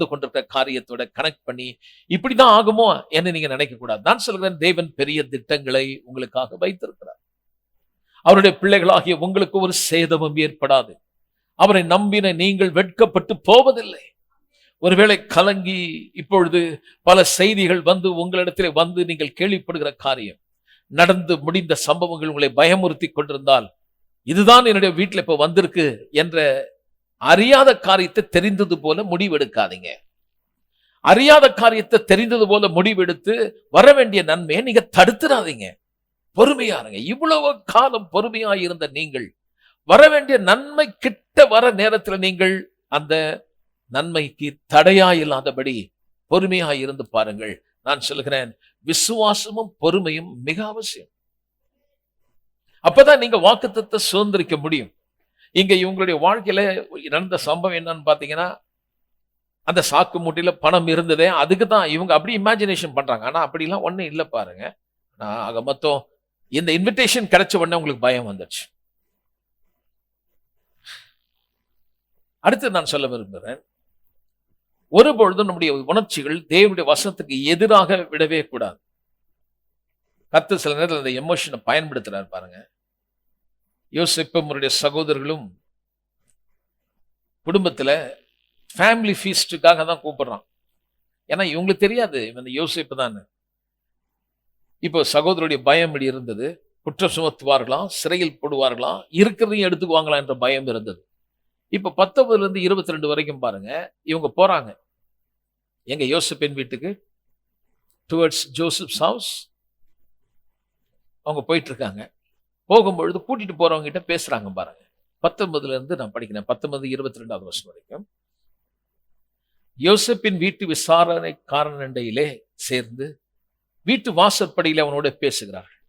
கொண்டிருக்கிற காரியத்தோட கனெக்ட் பண்ணி இப்படிதான் ஆகுமோ என்று நீங்க நினைக்க கூடாது. நான் சொல்கிறேன், தேவன் பெரிய திட்டங்களை உங்களுக்காக வைத்திருக்கிறார். அவருடைய பிள்ளைகளாகிய உங்களுக்கு ஒரு சேதமும் ஏற்படாது. அவரை நம்பின நீங்கள் வெட்கப்பட்டு போவதில்லை. ஒருவேளை கலங்கி இப்பொழுது பல செய்திகள் வந்து உங்களிடத்திலே வந்து நீங்கள் கேள்விப்படுகிற காரியம், நடந்து முடிந்த சம்பவங்கள் உங்களை பயமுறுத்தி கொண்டிருந்தால், இதுதான் என்னுடைய வீட்டில் இப்ப வந்திருக்கு என்ற அறியாத காரியத்தை தெரிந்தது போல முடிவெடுக்காதீங்க. அறியாத காரியத்தை தெரிந்தது போல முடிவெடுத்து வர வேண்டிய நன்மையை நீங்க தடுத்துடாதீங்க. பொறுமையா இருங்க. இவ்வளவு காலம் பொறுமையா இருந்த நீங்கள் வர வேண்டிய நன்மை கிட்ட வர நேரத்தில் நீங்கள் அந்த நன்மைக்கு தடையா இல்லாதபடி பொறுமையா இருந்து பாருங்கள். நான் சொல்கிறேன், விசுவாசமும் பொறுமையும் மிக அவசியம். அப்பதான் நீங்க வாக்குத்தத்தத்தை சுதந்திரிக்க முடியும். இங்க இவங்களுடைய வாழ்க்கையில நடந்த சம்பவம் என்னன்னு பாத்தீங்கன்னா, அந்த சாக்கு மூட்டையில பணம் இருந்ததே, அதுக்கு தான் இவங்க அப்படி இமேஜினேஷன் பண்றாங்க. ஆனா அப்படிலாம் ஒண்ணும் இல்லை பாருங்க. ஆக மொத்தம் இந்த இன்விடேஷன் கிடைச்ச உடனே உங்களுக்கு பயம் வந்துச்சு. அடுத்து நான் சொல்ல விரும்புகிறேன், ஒருபொழுதும் நம்முடைய உணர்ச்சிகள் தேவனுடைய வசனத்துக்கு எதிராக விடவே கூடாது. கர்த்தர் சில நேரத்தில் அந்த எமோஷனை பயன்படுத்துறாரு பாருங்க. யோசேப்பும் அவருடைய சகோதரர்களும் குடும்பத்துல ஃபேமிலி ஃபீஸ்டுக்காக தான் கூப்பிடுறான். ஏன்னா இவங்களுக்கு தெரியாது இந்த யோசேப்பு தான். இப்போ சகோதரருடைய பயம் இப்படி இருந்தது. குற்றம் சுமத்துவார்களாம், சிறையில் போடுவார்களாம், இருக்கிறதையும் எடுத்துக்குவாங்களா என்ற பயம் இருந்தது. இப்ப 19 22 வரைக்கும் பாருங்க, இவங்க போறாங்க எங்க யோசேப்பின் வீட்டுக்கு, டுவர்ட்ஸ் ஜோசப்ஸ் ஹவுஸ். அவங்க போயிட்டு இருக்காங்க. போகும்பொழுது கூட்டிட்டு போறவங்க கிட்ட பேசுறாங்க பாருங்க. 19 நான் படிக்கிறேன், 19 22 வருஷம் வரைக்கும். யோசேப்பின் வீட்டு விசாரணைக்காரனிடையிலே சேர்ந்து வீட்டு வாசற்படியில அவனோட பேசுகிறார்கள்.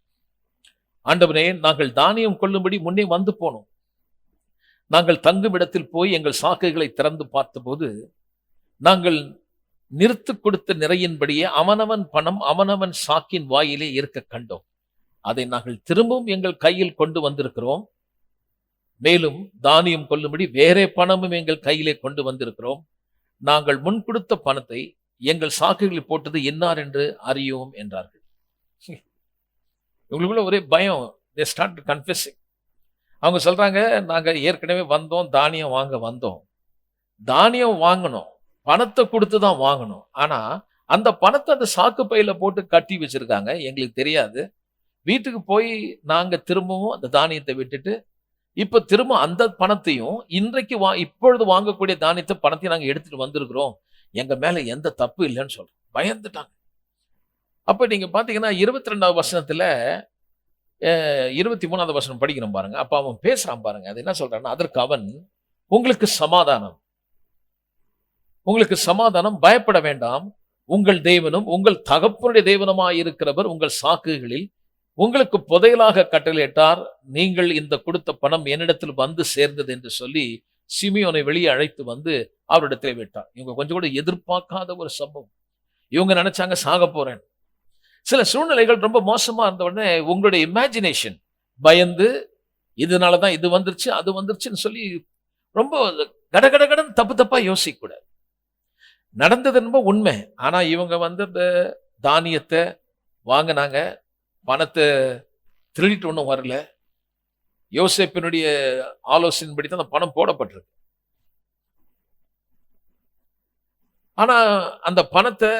ஆண்டவனே, நாங்கள் தானியம் கொள்ளும்படி முன்னே வந்து போனோம். நாங்கள் தங்கும் இடத்தில் போய் எங்கள் சாக்குகளை திறந்து பார்த்தபோது நாங்கள் நிறுத்து கொடுத்த நிறையின்படியே அவனவன் பணம் அவனவன் சாக்கின் வாயிலே இருக்க கண்டோம். அதை நாங்கள் திரும்பவும் எங்கள் கையில் கொண்டு வந்திருக்கிறோம். மேலும் தானியம் கொள்ளும்படி வேறே பணமும் எங்கள் கையிலே கொண்டு வந்திருக்கிறோம். நாங்கள் முன் கொடுத்த பணத்தை எங்கள் சாக்குகளில் போட்டது என்னார் என்று அறியோம் என்றார்கள். இவங்களுக்குள்ள ஒரே பயம். they start confessing. அவங்க சொல்றாங்க, நாங்க ஏற்கனவே வந்தோம், தானியம் வாங்க வந்தோம். தானியம் வாங்கணும், பணத்தை கொடுத்து தான் வாங்கணும். ஆனா அந்த பணத்தை அந்த சாக்கு பையில போட்டு கட்டி வச்சிருக்காங்க, எங்களுக்கு தெரியாது. வீட்டுக்கு போய் நாங்க திரும்பவும் அந்த தானியத்தை விட்டுட்டு இப்ப திரும்ப அந்த பணத்தையும் இன்றைக்கு இப்பொழுது வாங்கக்கூடிய தானியத்தை பணத்தையும் நாங்க எடுத்துட்டு வந்திருக்கிறோம். எங்க மேல எந்த தப்பு இல்லைன்னு சொல்றோம். பயந்துட்டாங்க. அப்ப நீங்க பாத்தீங்கன்னா 22வது வசனத்துல 23வது வசனம் படிக்கிறோம் பாருங்க. அப்ப அவன் பேசுறான் பாருங்க. அது என்ன சொல்றான்னா, அதற்கு அவன், உங்களுக்கு சமாதானம், உங்களுக்கு சமாதானம், பயப்பட வேண்டாம். உங்கள் தேவனும் உங்கள் தகப்பனுடைய தேவனுமாய் இருக்கிறவர் உங்கள் சாக்குகளில் உங்களுக்கு புதையலாக கட்டளையிட்டார். நீங்கள் இந்த கொடுத்த பணம் என்னிடத்தில் வந்து சேர்ந்தது என்று சொல்லி சிமியோனை வெளியே அழைத்து வந்து அவரிடத்திலே விட்டார். இவங்க கொஞ்சம் கூட எதிர்பார்க்காத ஒரு சம்பவம். இவங்க நினைச்சாங்க சாக போறேன். சில சூழ்நிலைகள் ரொம்ப மோசமா இருந்த உடனே உங்களுடைய இமேஜினேஷன் பயந்து, இதனாலதான் இது வந்துருச்சு அது வந்துருச்சுன்னு சொல்லி ரொம்ப கடகடகடன் தப்பு தப்பா யோசிக்க கூடாது. நடந்தது என்பது உண்மை. ஆனா இவங்க வந்து அந்த தானியத்தை வாங்கினாங்க, பணத்தை திருடிட்டு ஒன்றும் வரல. யோசேப்பினுடைய ஆலோசனைப்படி தான் அந்த பணம் போடப்பட்டிருக்கு. ஆனா அந்த பணத்தை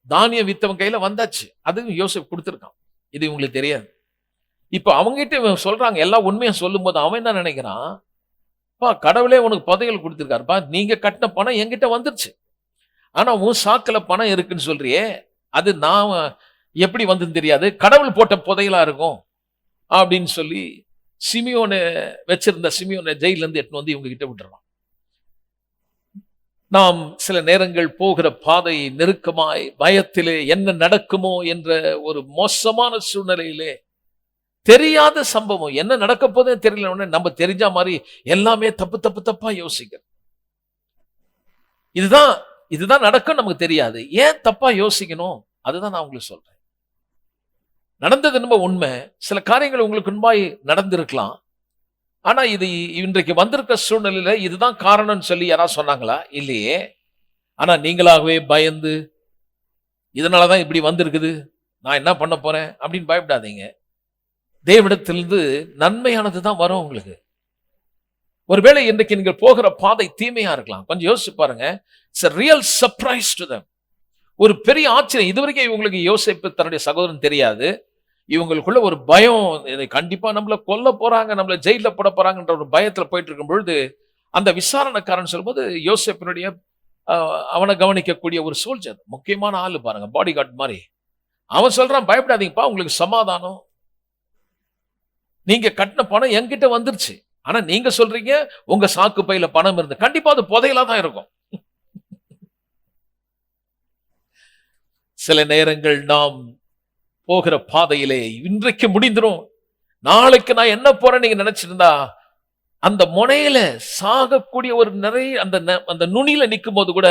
தானியம் வித்தவன் கையில வந்தாச்சு. அதுவும் யோசேப்பு கொடுத்திருக்கான். இது இவங்களுக்கு தெரியாது. இப்ப அவங்ககிட்ட இவன் சொல்றாங்க, எல்லாம் உண்மையா சொல்லும் போது அவன் என்ன நினைக்கிறான், கடவுளே உனக்கு புதையல் கொடுத்திருக்காருப்பா, நீங்க கட்டின பணம் என்கிட்ட வந்துருச்சு. ஆனா உன் சாக்குல பணம் இருக்குன்னு சொல்றியே, அது நான் எப்படி வந்துன்னு தெரியாது, கடவுள் போட்ட புதையலா இருக்கும் அப்படின்னு சொல்லி சிமியோனை வச்சிருந்த சிமியோனை ஜெயில இருந்து எட்டு வந்து இவங்க கிட்ட விட்டுறான். நாம் சில நேரங்கள் போகிற பாதை நெருக்கமாய், பயத்திலே என்ன நடக்குமோ என்ற ஒரு மோசமான சூழ்நிலையிலே, தெரியாத சம்பவம் என்ன நடக்க போதே தெரியல, நம்ம தெரிஞ்ச மாதிரி எல்லாமே தப்பு தப்பு தப்பா யோசிக்கிறோம். இதுதான் நடக்கும் நமக்கு தெரியாது, ஏன் தப்பா யோசிக்கணும்? அதுதான் நான் உங்களுக்கு சொல்றேன். நடந்தது என்னமோ உண்மை, சில காரியங்கள் உங்களுக்கு முன்பாய் நடந்திருக்கலாம். ஆனா இது இன்றைக்கு வந்திருக்க சூழ்நிலையில இதுதான் காரணம்னு சொல்லி யாராவது சொன்னாங்களா? இல்லையே. ஆனா நீங்களாகவே பயந்து, இதனாலதான் இப்படி வந்திருக்குது, நான் என்ன பண்ண போறேன் அப்படின்னு பயப்படாதீங்க. தேவனிடத்திலிருந்து நன்மையானது தான் வரும் உங்களுக்கு. ஒருவேளை இன்றைக்கு நீங்கள் போகிற பாதை தீமையா இருக்கலாம். கொஞ்சம் யோசிச்சு பாருங்க. It's a real surprise to them. ஒரு பெரிய ஆச்சரியம். இதுவரைக்கும் இவங்களுக்கு யோசேப்பு தன்னுடைய சகோதரன் தெரியாது. இவங்களுக்குள்ள ஒரு பயம், இதை கண்டிப்பா நம்மள கொல்ல போறாங்க, நம்மள ஜெயில போட போறாங்கன்ற ஒரு பயத்துல போயிட்டு இருக்கும் பொழுது, அந்த விசாரணைக்காரன் சொல்லும்போது யோசேப்பினுடைய அவனை கவனிக்கக்கூடிய ஒரு சோல்ஜர், முக்கியமான ஆளு பாருங்க, பாடி கார்டு மாதிரி, அவன் சொல்றான், பயப்படாதீங்கப்பா, உங்களுக்கு சமாதானம், நீங்க கட்டின பணம் என்கிட்ட வந்துருச்சு. ஆனா நீங்க சொல்றீங்க உங்க சாக்கு பையில பணம் இருந்து, கண்டிப்பா அது புதையலா தான் இருக்கும். சில நேரங்கள் நாம் போகிற பாதையிலே இன்றைக்கு முடிந்துரும், நாளைக்கு நான் என்ன போறேன் நீங்க நினைச்சிருந்தா, அந்த முனையில சாகக்கூடிய ஒரு நிறைய அந்த நுனியில நிற்கும் போது கூட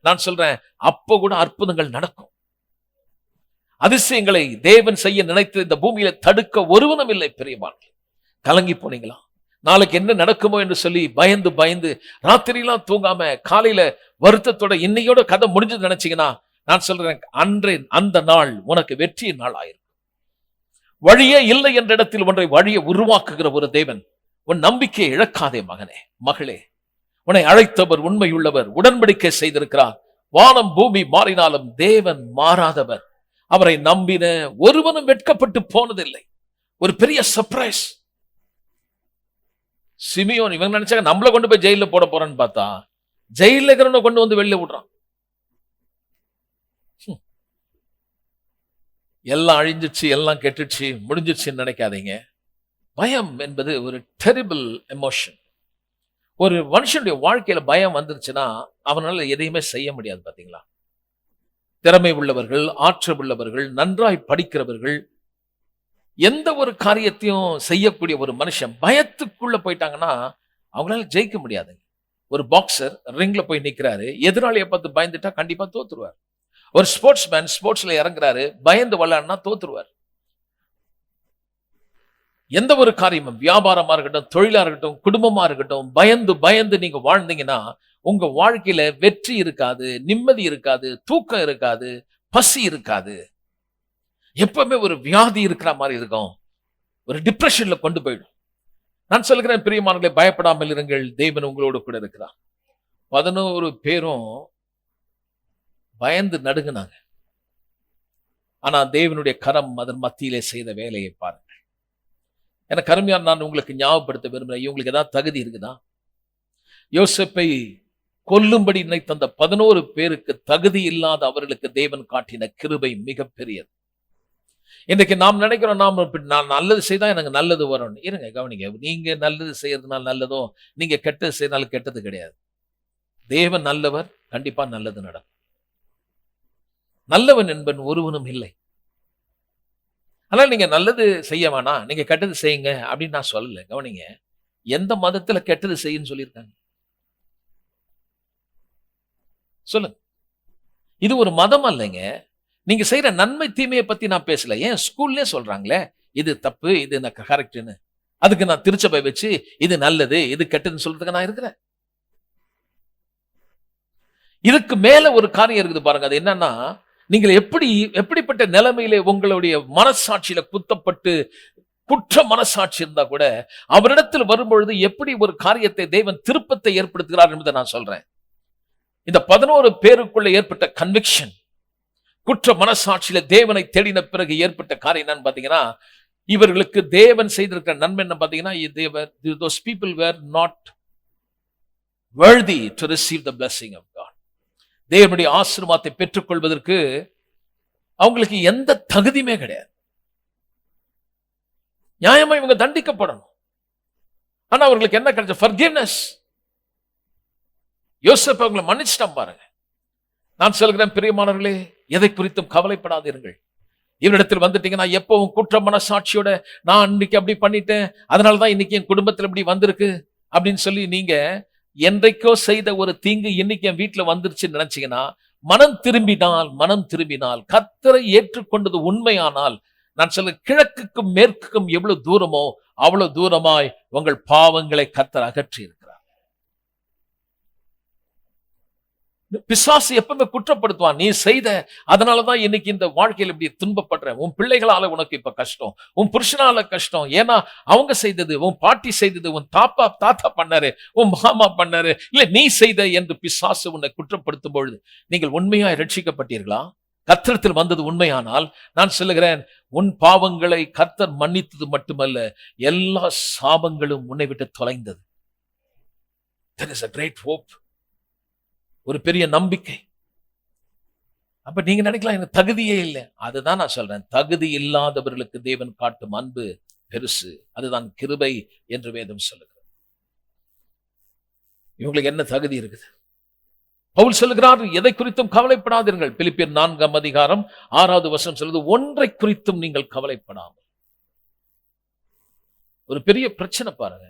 நான் சொல்றேன், அப்ப கூட அற்புதங்கள் நடக்கும். அதிசயங்களை தேவன் செய்ய நினைத்து இந்த பூமியில தடுக்க ஒருவனும் இல்லை. பெரியவான்கள், கலங்கி போனீங்களா? நாளைக்கு என்ன நடக்குமோ என்று சொல்லி பயந்து பயந்து ராத்திரியெல்லாம் தூங்காம காலையில வருத்தத்தோட இன்னையோட கதை முடிஞ்சது நினைச்சீங்கன்னா, நான் சொல்றேன், அன்றே அந்த நாள் உனக்கு வெற்றியின் நாள் ஆயிருக்கும். வழியே இல்லை என்ற இடத்தில் ஒன்றை வழியை உருவாக்குகிற ஒரு தேவன். உன் நம்பிக்கையை இழக்காதே மகனே, மகளே. உன்னை அழைத்தவர் உண்மையுள்ளவர், உடன்படிக்கை செய்திருக்கிறார். வானம் பூமி மாறினாலும் தேவன் மாறாதவர். அவரை நம்பின ஒருவனும் வெட்கப்பட்டு போனதில்லை. ஒரு பெரிய சர்ப்ரைஸ். சிமியோன் இவங்க நினைச்சாங்க நம்மள கொண்டு போய் ஜெயில போட போறான்னு பார்த்தா, ஜெயில இருக்கிறவனை கொண்டு வந்து வெளில விடுறான். எல்லாம் அழிஞ்சிச்சு, எல்லாம் கெட்டுச்சு, முடிஞ்சிச்சுன்னு நினைக்காதீங்க. பயம் என்பது ஒரு டெரிபிள் எமோஷன். ஒரு மனுஷனுடைய வாழ்க்கையில பயம் வந்துருச்சுன்னா அவனால எதையுமே செய்ய முடியாது. பாத்தீங்களா? திறமை உள்ளவர்கள், ஆற்றல் உள்ளவர்கள், நன்றாய் படிக்கிறவர்கள், எந்த ஒரு காரியத்தையும் செய்யக்கூடிய ஒரு மனுஷன் பயத்துக்குள்ள போயிட்டாங்கன்னா அவங்களால ஜெயிக்க முடியாது. ஒரு பாக்ஸர் ரிங்ல போய் நிக்கிறாரு, எதிராளியை பார்த்து பயந்துட்டா கண்டிப்பா தோத்துருவார். ஒரு ஸ்போர்ட்ஸ் மேன் ஸ்போர்ட்ஸ்ல இறங்குறாரு, பயந்து விளையாடுனா தோத்துருவார். எந்த ஒரு காரியமும், வியாபாரமா இருக்கட்டும், தொழிலா இருக்கட்டும், குடும்பமா இருக்கட்டும், பயந்து பயந்து நீங்க வாழ்ந்தீங்கன்னா உங்க வாழ்க்கையில வெற்றி இருக்காது, நிம்மதி இருக்காது, தூக்கம் இருக்காது, பசி இருக்காது. எப்பவுமே ஒரு வியாதி இருக்கிற மாதிரி இருக்கும், ஒரு டிப்ரெஷன்ல கொண்டு போயிடும். நான் சொல்கிறேன் பிரியமானவர்களே, பயப்படாமல் இருங்கள், தேவன் உங்களோடு கூட இருக்கிறார். 11 பேரும் பயந்து நடுங்கினாங்க. ஆனா தேவனுடைய கரம் அதன் மத்தியிலே செய்த வேலையை பாருங்கள். எனக்கு அருமையான, நான் உங்களுக்கு ஞாபகப்படுத்த விரும்புகிறேன், இவங்களுக்கு ஏதாவது தகுதி இருக்குதா? யோசேப்பை கொல்லும்படி நினைத்த அந்த 11 பேருக்கு தகுதி இல்லாத அவர்களுக்கு தேவன் காட்டின கிருபை மிகப்பெரியது. இன்றைக்கு நாம் நினைக்கிறோம், நான் நல்லது செய்தா எனக்கு நல்லது வரும். இருங்க, கவனிங்க, நீங்க நல்லது செய்யறதுனால நல்லதும், நீங்க கெட்டது செய்யறதுனால கெட்டது கிடையாது. தேவன் நல்லவர், கண்டிப்பா நல்லது நடக்கும். நல்லவன் என்பன் ஒருவனும் இல்லை. ஆனால் நீங்க நல்லது செய்ய வேணாம், நீங்க கெட்டது செய்யுங்க அப்படின்னு நான் சொல்லல. கவனிங்க, எந்த மதத்துல கெட்டது செய்யுன்னு சொல்லியிருக்காங்க? சொல்லுங்க. இது ஒரு மதம் அல்லங்க. நீங்க செய்யற நன்மை தீமையை பத்தி நான் பேசல. ஏன் ஸ்கூல்லே சொல்றாங்களே இது தப்பு, இது கரெக்ட்னு. அதுக்கு நான் திருச்சபை வச்சு இது நல்லது இது கெட்டதுன்னு சொல்றதுக்கு நான் இருக்கிறேன். இதுக்கு மேல ஒரு காரியம் இருக்குது பாருங்க. அது என்னன்னா, நீங்கள் எப்படிப்பட்ட நிலைமையிலே உங்களுடைய மனசாட்சியில குத்தப்பட்டு குற்ற மனசாட்சி இருந்தா கூட அவரிடத்தில் வரும்பொழுது எப்படி ஒரு காரியத்தை தேவன் திருப்பத்தை ஏற்படுத்துகிறார் என்பதை நான் சொல்றேன். இந்த 11 பேருக்குள்ள ஏற்பட்ட கன்விக்ஷன், குற்ற மனசாட்சியில தேவனை தேடின பிறகு ஏற்பட்ட காரியம் என்னன்னு பாத்தீங்கன்னா, இவர்களுக்கு தேவன் செய்திருக்கிற நன்மை என்ன பாத்தீங்கன்னா, those people were not worthy to receive the blessing of God. தேவனுடைய ஆசீர்வாதத்தை பெற்றுக்கொள்வதற்கு அவங்களுக்கு எந்த தகுதியுமே கிடையாது. நியாயமா இவங்க தண்டிக்கப்படணும். ஆனா அவர்களுக்கு என்ன கிடைச்ச? forgiveness. யோசேப்பு அவங்களை மன்னிச்சிட்டான் பாருங்க. நான் சொல்கிறேன் பிரியமானவர்களே, எதை குறித்தும் கவலைப்படாதீர்கள். இவரிடத்தில் வந்துட்டீங்கன்னா எப்பவும் குற்ற மனசாட்சியோட நான் இன்னைக்கு அப்படி பண்ணிட்டேன், அதனாலதான் இன்னைக்கு என் குடும்பத்தில் இப்படி வந்திருக்கு அப்படின்னு சொல்லி நீங்க என்றைக்கோ செய்த ஒரு தீங்கு இன்னைக்கு என் வீட்டுல வந்துருச்சுன்னு நினைச்சீங்கன்னா, மனம் திரும்பினால் கர்த்தரை ஏற்றுக்கொண்டது உண்மையானால், நான் சொல்ல கிழக்குக்கும் மேற்குக்கும் எவ்வளவு தூரமோ அவ்வளவு தூரமாய் உங்கள் பாவங்களை கர்த்தர் அகற்றி இருக்கிறார். பிசாசு எப்பவுமே குற்றப்படுத்துவான். நீ செய்த அதனாலதான் இன்னைக்கு இந்த வாழ்க்கையில் இப்படி துன்பப்படுற. உன் பிள்ளைகளால உனக்கு இப்ப கஷ்டம், உன் புருஷனால கஷ்டம். ஏன்னா அவங்க செய்தது, உன் பாட்டி செய்தது, உன் தாத்தா பண்ணாரு, உன் மாமா பண்ணாரு, இல்ல நீ செய்த என்று பிசாசு உன்னை குற்றப்படுத்தும் பொழுது நீங்கள் உண்மையாய் ரட்சிக்கப்பட்டீர்களா? கர்த்தரிடத்தில் வந்தது உண்மையானால், நான் சொல்லுகிறேன், உன் பாவங்களை கர்த்தர் மன்னித்தது மட்டுமல்ல, எல்லா சாபங்களும் உன்னை விட்டு தொலைந்தது. There is a great hope. ஒரு பெரிய நம்பிக்கை. அப்ப நீங்க நினைக்கலாம் எனக்கு தகுதியே இல்லை. அதுதான் நான் சொல்றேன், தகுதி இல்லாதவர்களுக்கு தேவன் காட்டும் அன்பு பெருசு. அதுதான் கிருபை என்று வேதம் சொல்லுகிறது. இவங்களுக்கு என்ன தகுதி இருக்குது? பவுல் சொல்லுகிறார், எதை குறித்தும் கவலைப்படாதீர்கள். பிலிப்பியர் 4:6 சொல்லுது, ஒன்றை குறித்தும் நீங்கள் கவலைப்படாமல். ஒரு பெரிய பிரச்சனை பாருங்க.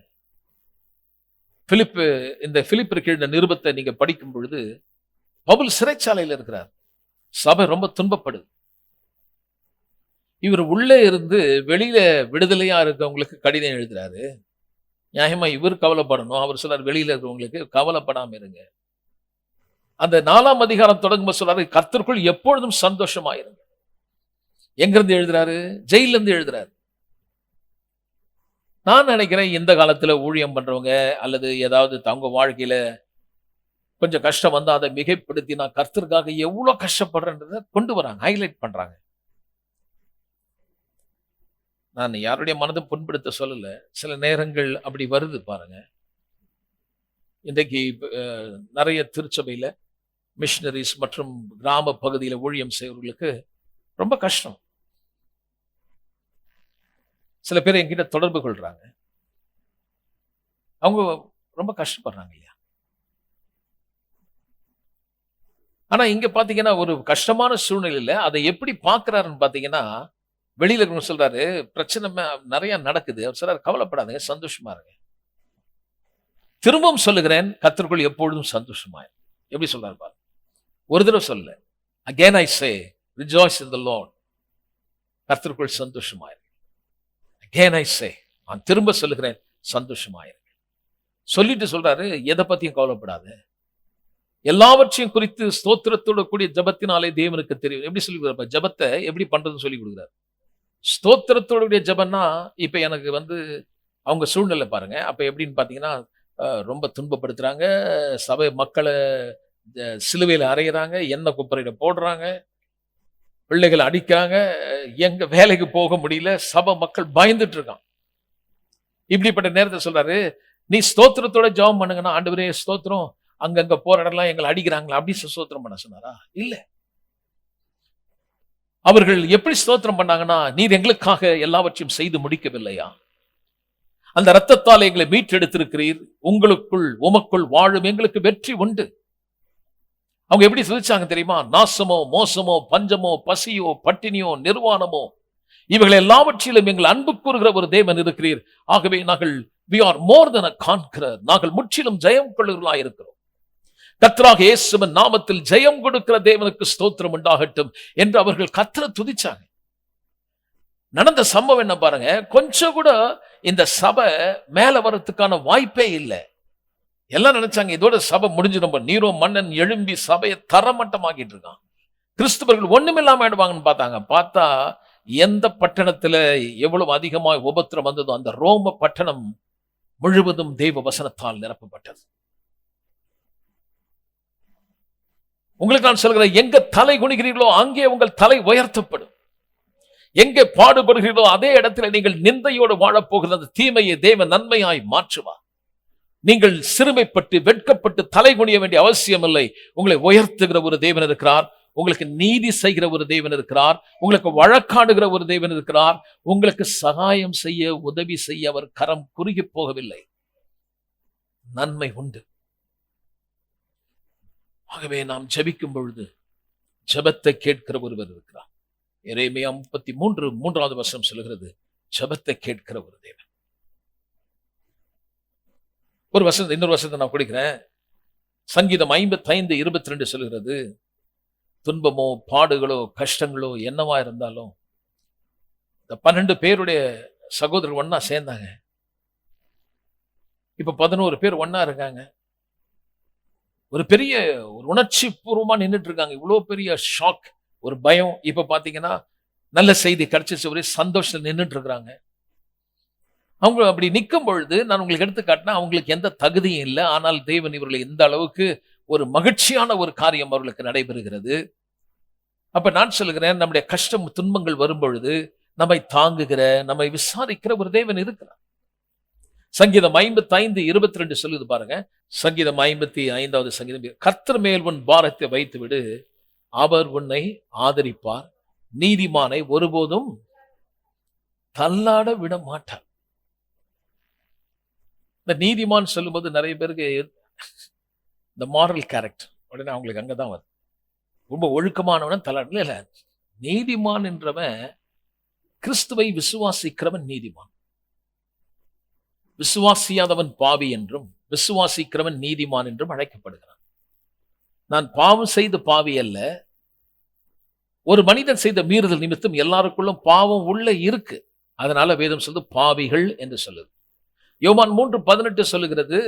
பிலிப்பிற்கு எழுதின நிருபத்தை நீங்க படிக்கும் பொழுது, பவுல் சிறைச்சாலையில் இருக்கிறார். சபை ரொம்ப துன்பப்படுது. இவர் உள்ளே இருந்து வெளியில விடுதலையா இருக்கவங்களுக்கு கடிதம் எழுதுறாரு. நியாயமா இவர் கவலைப்படணும். அவர் சொல்றாரு, வெளியில இருக்கிறவங்களுக்கு கவலைப்படாம இருங்க. அந்த 4ஆம் அதிகாரம் தொடங்கும் சொல்றாரு, கர்த்தருக்குள் எப்பொழுதும் சந்தோஷமாயிருங்க. எங்கிருந்து எழுதுறாரு? ஜெயில இருந்து எழுதுறாரு. நான் நினைக்கிறேன், இந்த காலத்துல ஊழியம் பண்றவங்க அல்லது ஏதாவது தங்க வாழ்க்கையில கொஞ்சம் கஷ்டம் வந்தா அதை மிகைப்படுத்தி நான் கர்த்தருக்காக எவ்வளவு கஷ்டப்படுறேன்றத கொண்டு வராங்க, ஹைலைட் பண்றாங்க. நான் யாருடைய மனதை புண்படுத்த சொல்லல, சில நேரங்கள் அப்படி வருது பாருங்க. இன்றைக்கு நிறைய திருச்சபையில மிஷனரிஸ் மற்றும் கிராம பகுதியில ஊழியம் செய்வர்களுக்கு ரொம்ப கஷ்டம். சில பேர் என்கிட்ட தொடர்பு கொள்றாங்க, அவங்க ரொம்ப கஷ்டப்படுறாங்க இல்லையா? ஆனா இங்க பாத்தீங்கன்னா ஒரு கஷ்டமான சூழ்நிலையில அதை எப்படி பாக்குறாருன்னு பாத்தீங்கன்னா, வெளியில இருக்கவங்க சொல்றாரு, பிரச்சனை நிறைய நடக்குது. அவர் சொல்றாரு, கவலைப்படாதீங்க, சந்தோஷமா இருங்க. திரும்பவும் சொல்லுகிறேன், கர்த்தருக்குள் எப்பொழுதும் சந்தோஷமா இருங்க. எப்படி சொல்றாரு பாருங்க. ஒரு தடவை சொல்ல, again I say rejoice in the Lord. கர்த்தருக்குள் சந்தோஷமா இருங்க. Again I say, நான் திரும்ப சொல்லுகிறேன், சந்தோஷமா இருங்க. சொல்லிட்டு சொல்றாரு, எதை பத்தியும் கவலைப்படாத, எல்லாவற்றையும் குறித்து ஸ்தோத்திரத்தோட கூடிய ஜபத்தினாலே தேவனுக்கு தெரியும். எப்படி சொல்லி கொடுக்குறாரு? ஜபத்தை எப்படி பண்றதுன்னு சொல்லி கொடுக்குறாரு. ஸ்தோத்திரத்தோடைய ஜபம்னா, இப்ப எனக்கு அவங்க சூழ்நிலை பாருங்க. அப்ப எப்படின்னு பாத்தீங்கன்னா, ரொம்ப துன்பப்படுத்துறாங்க, சபை மக்களை சிலுவையில அறையிறாங்க, எண்ணெய் குப்பரையில போடுறாங்க, பிள்ளைகளை அடிக்கிறாங்க, எங்க வேலைக்கு போக முடியல, சபை மக்கள் பயந்துட்டு இருக்கான். இப்படிப்பட்ட நேரத்தை சொல்றாரு, நீ ஸ்தோத்திரத்தோட ஜெபம் பண்ணுங்கன்னா, ஆண்டவரே ஸ்தோத்திரம், அங்கங்க போற இடம்லாம் எங்களை அடிக்கிறாங்களா, அப்படி ஸ்தோத்திரம் பண்ண சொன்னாரா? இல்ல. அவர்கள் எப்படி ஸ்தோத்திரம் பண்ணாங்கன்னா, நீர் எங்களுக்காக எல்லாவற்றையும் செய்து முடிக்கவில்லையா? அந்த இரத்தத்தால் எங்களை மீட்டெடுத்திருக்கிறீர், உமக்குள் வாழும் எங்களுக்கு வெற்றி உண்டு. அவங்க எப்படி சொல்லிச்சாங்க தெரியுமா? நாசமோ, மோசமோ, பஞ்சமோ, பசியோ, பட்டினியோ, நிர்வாணமோ, இவர்கள் எல்லாவற்றிலும் எங்கள் அன்பு கூறுகிற ஒரு தேவன் இருக்கிறீர். ஆகவே நாங்கள் we are more than a conqueror. நாங்கள் முற்றிலும் ஜெயம் கொள்ளுகிறவர்களாய் இருக்கிறோம். கர்த்தராகிய இயேசுவின் நாமத்தில் ஜெயம் கொடுக்கிற தேவனுக்கு ஸ்தோத்திரம் உண்டாகட்டும் என்று அவர்கள் கர்த்தரை துதிச்சாங்க. நடந்த சம்பவம் என்ன பாருங்க, கொஞ்சம் கூட இந்த சபை மேல வரத்துக்கான வாய்ப்பே இல்லை. எல்லாம் நினைச்சாங்க இதோட சபை முடிஞ்சிடும், நீரோ மன்னன் எழும்பி சபையை தரமட்டமாக்கிட்டு இருக்கான், கிறிஸ்தவர்கள் ஒண்ணுமில்லாம ஆயிடுவாங்கன்னு பார்த்தாங்க. பார்த்தா எந்த பட்டணத்துல எவ்வளவு அதிகமாக உபத்திரம் வந்ததோ அந்த ரோம பட்டணம் முழுவதும் தெய்வ வசனத்தால் நிரப்பப்பட்டது. உங்களுக்கு நான் சொல்கிறேன், எங்க தலை குனிகிறீர்களோ அங்கே உங்கள் தலை உயர்த்தப்படும். எங்கே பாடுபடுகிறீர்களோ அதே இடத்துல நீங்கள் நிந்தையோடு வாழப்போகிற அந்த தீமையை தேவன் நன்மையாய் மாற்றுவார். நீங்கள் சிறுமைப்பட்டு வெட்கப்பட்டு தலை குனிய வேண்டிய அவசியம் இல்லை. உங்களை உயர்த்துகிற ஒரு தேவன் இருக்கிறார். உங்களுக்கு நீதி செய்கிற ஒரு தேவன் இருக்கிறார். உங்களுக்கு வழக்காடுகிற ஒரு தேவன் இருக்கிறார். உங்களுக்கு சகாயம் செய்ய, உதவி செய்ய அவர் கரம் குறுகி போகவில்லை. நன்மை உண்டு. ஆகவே நாம் ஜெபிக்கும் பொழுது ஜெபத்தை கேட்கிற ஒருவர் இருக்கிறார். எரேமியா 33:3 சொல்லுகிறது, ஜெபத்தை கேட்கிற ஒரு தேவன். ஒரு வசனம், இன்னொரு வசனத்தை நான் கொடுக்கிறேன். சங்கீதம் 55:22 சொல்லுகிறது, துன்பமோ பாடுகளோ கஷ்டங்களோ என்னவா இருந்தாலும், இந்த 12 பேருடைய சகோதரர் ஒன்னா சேர்ந்தாங்க. இப்ப 11 பேர் ஒன்னா இருக்காங்க. ஒரு பெரிய ஒரு உணர்ச்சி பூர்வமா நின்றுட்டு இருக்காங்க. இவ்வளவு பெரிய ஷாக், ஒரு பயம். இப்ப பாத்தீங்கன்னா நல்ல செய்தி கிடைச்சிச்சு, ஒரே சந்தோஷத்துல நின்றுட்டு இருக்கிறாங்க. அவங்க அப்படி நிற்கும் பொழுது நான் உங்களுக்கு எடுத்து காட்டினா அவங்களுக்கு எந்த தகுதியும் இல்லை. ஆனால் தேவன் இவர்களை இந்த அளவுக்கு ஒரு மகிழ்ச்சியான ஒரு காரியம் அவர்களுக்கு நடைபெறுகிறது. அப்ப நான் சொல்லுகிறேன், நம்முடைய கஷ்டம் துன்பங்கள் வரும் பொழுது நம்மை தாங்குகிற, நம்மை விசாரிக்கிற ஒரு தேவன் இருக்கிறார். சங்கீதம் 55:22 சொல்லுது பாருங்க. சங்கீதம் 55வது சங்கீதம், கர்த்தர் மேல் உன் பாரத்தை வைத்து விடு, அவர் உன்னை ஆதரிப்பார், நீதிமானை ஒருபோதும் தள்ளாட விட மாட்டார். இந்த நீதிமான் சொல்லும்போது நிறைய பேருக்கு இந்த மாரல் கேரக்டர் உடனே அவங்களுக்கு அங்கதான் வரும். ரொம்ப ஒழுக்கமானவன் தள்ளாட இல்ல. நீதிமான் என்றவன் கிறிஸ்துவை விசுவாசிக்கிறவன் நீதிமான். விசுவாசியாதவன் பாவி என்றும் விசுவாசிக்கிறவன் நீதிமான் என்றும் அழைக்கப்படுகிறான். நான் பாவம் செய்த பாவி அல்ல. ஒரு மனிதன் செய்த மீறுதல் நிமித்தம் எல்லாருக்குள்ளும் பாவம் உள்ள இருக்கு. அதனால வேதம் சொல்லுது பாவிகள் என்று சொல்லுது. யோவான் 3:18 சொல்லுகிறது,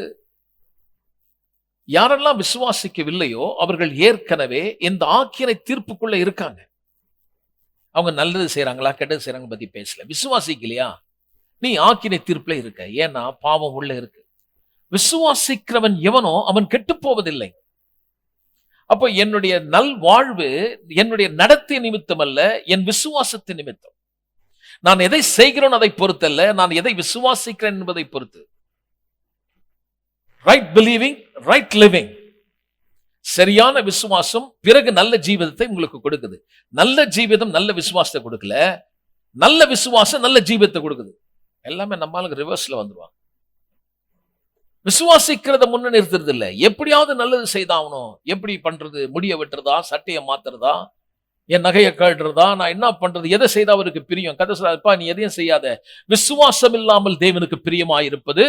யாரெல்லாம் விசுவாசிக்கவில்லையோ அவர்கள் ஏற்கனவே இந்த ஆக்கினை தீர்ப்புக்குள்ள இருக்காங்க. அவங்க நல்லது செய்யறாங்களா கெட்டது செய்யறாங்க பத்தி பேசல. விசுவாசிக்கலையா, நீ ஆக்கினை தீர்ப்புல இருக்க. ஏன்னா பாவம் உள்ள இருக்கு. விசுவாசிக்கிறவன் எவனோ அவன் கெட்டு போவதில்லை. அப்போ என்னுடைய நல் வாழ்வு என்னுடைய நடத்தை நிமித்தம் அல்ல, என் விசுவாசத்தின் நிமித்தம். நான் எதை செய்கிறோம் அதை பொறுத்தல்ல, நான் எதை விசுவாசிக்கிறேன் என்பதை பொறுத்து. Right believing, right living. சரியான விசுவாசம் பிறகு நல்ல ஜீவிதத்தை உங்களுக்கு கொடுக்குது. நல்ல ஜீவிதம் நல்ல விசுவாசத்தை கொடுக்கல, நல்ல விசுவாசம் நல்ல ஜீவிதத்தை கொடுக்குது. எல்லாமே நம்மளுக்கு ரிவர்ஸ்ல வந்துருவாங்க. விசுவாசிக்கிறத முன்ன நிறுத்துறது இல்லை. எப்படியாவது நல்லது செய்தாகணும். எப்படி பண்றது? முடிய வெட்டுறதா, சட்டையை மாத்துறதா, என் நகையை கழட்டுறதா, நான் என்ன பண்றது? எதை செய்தா அவருக்கு பிரியம்? கதை சொல்றப்பா, நீ எதையும் செய்யாத. விசுவாசம் இல்லாமல் தேவனுக்கு பிரியமாயிருப்பது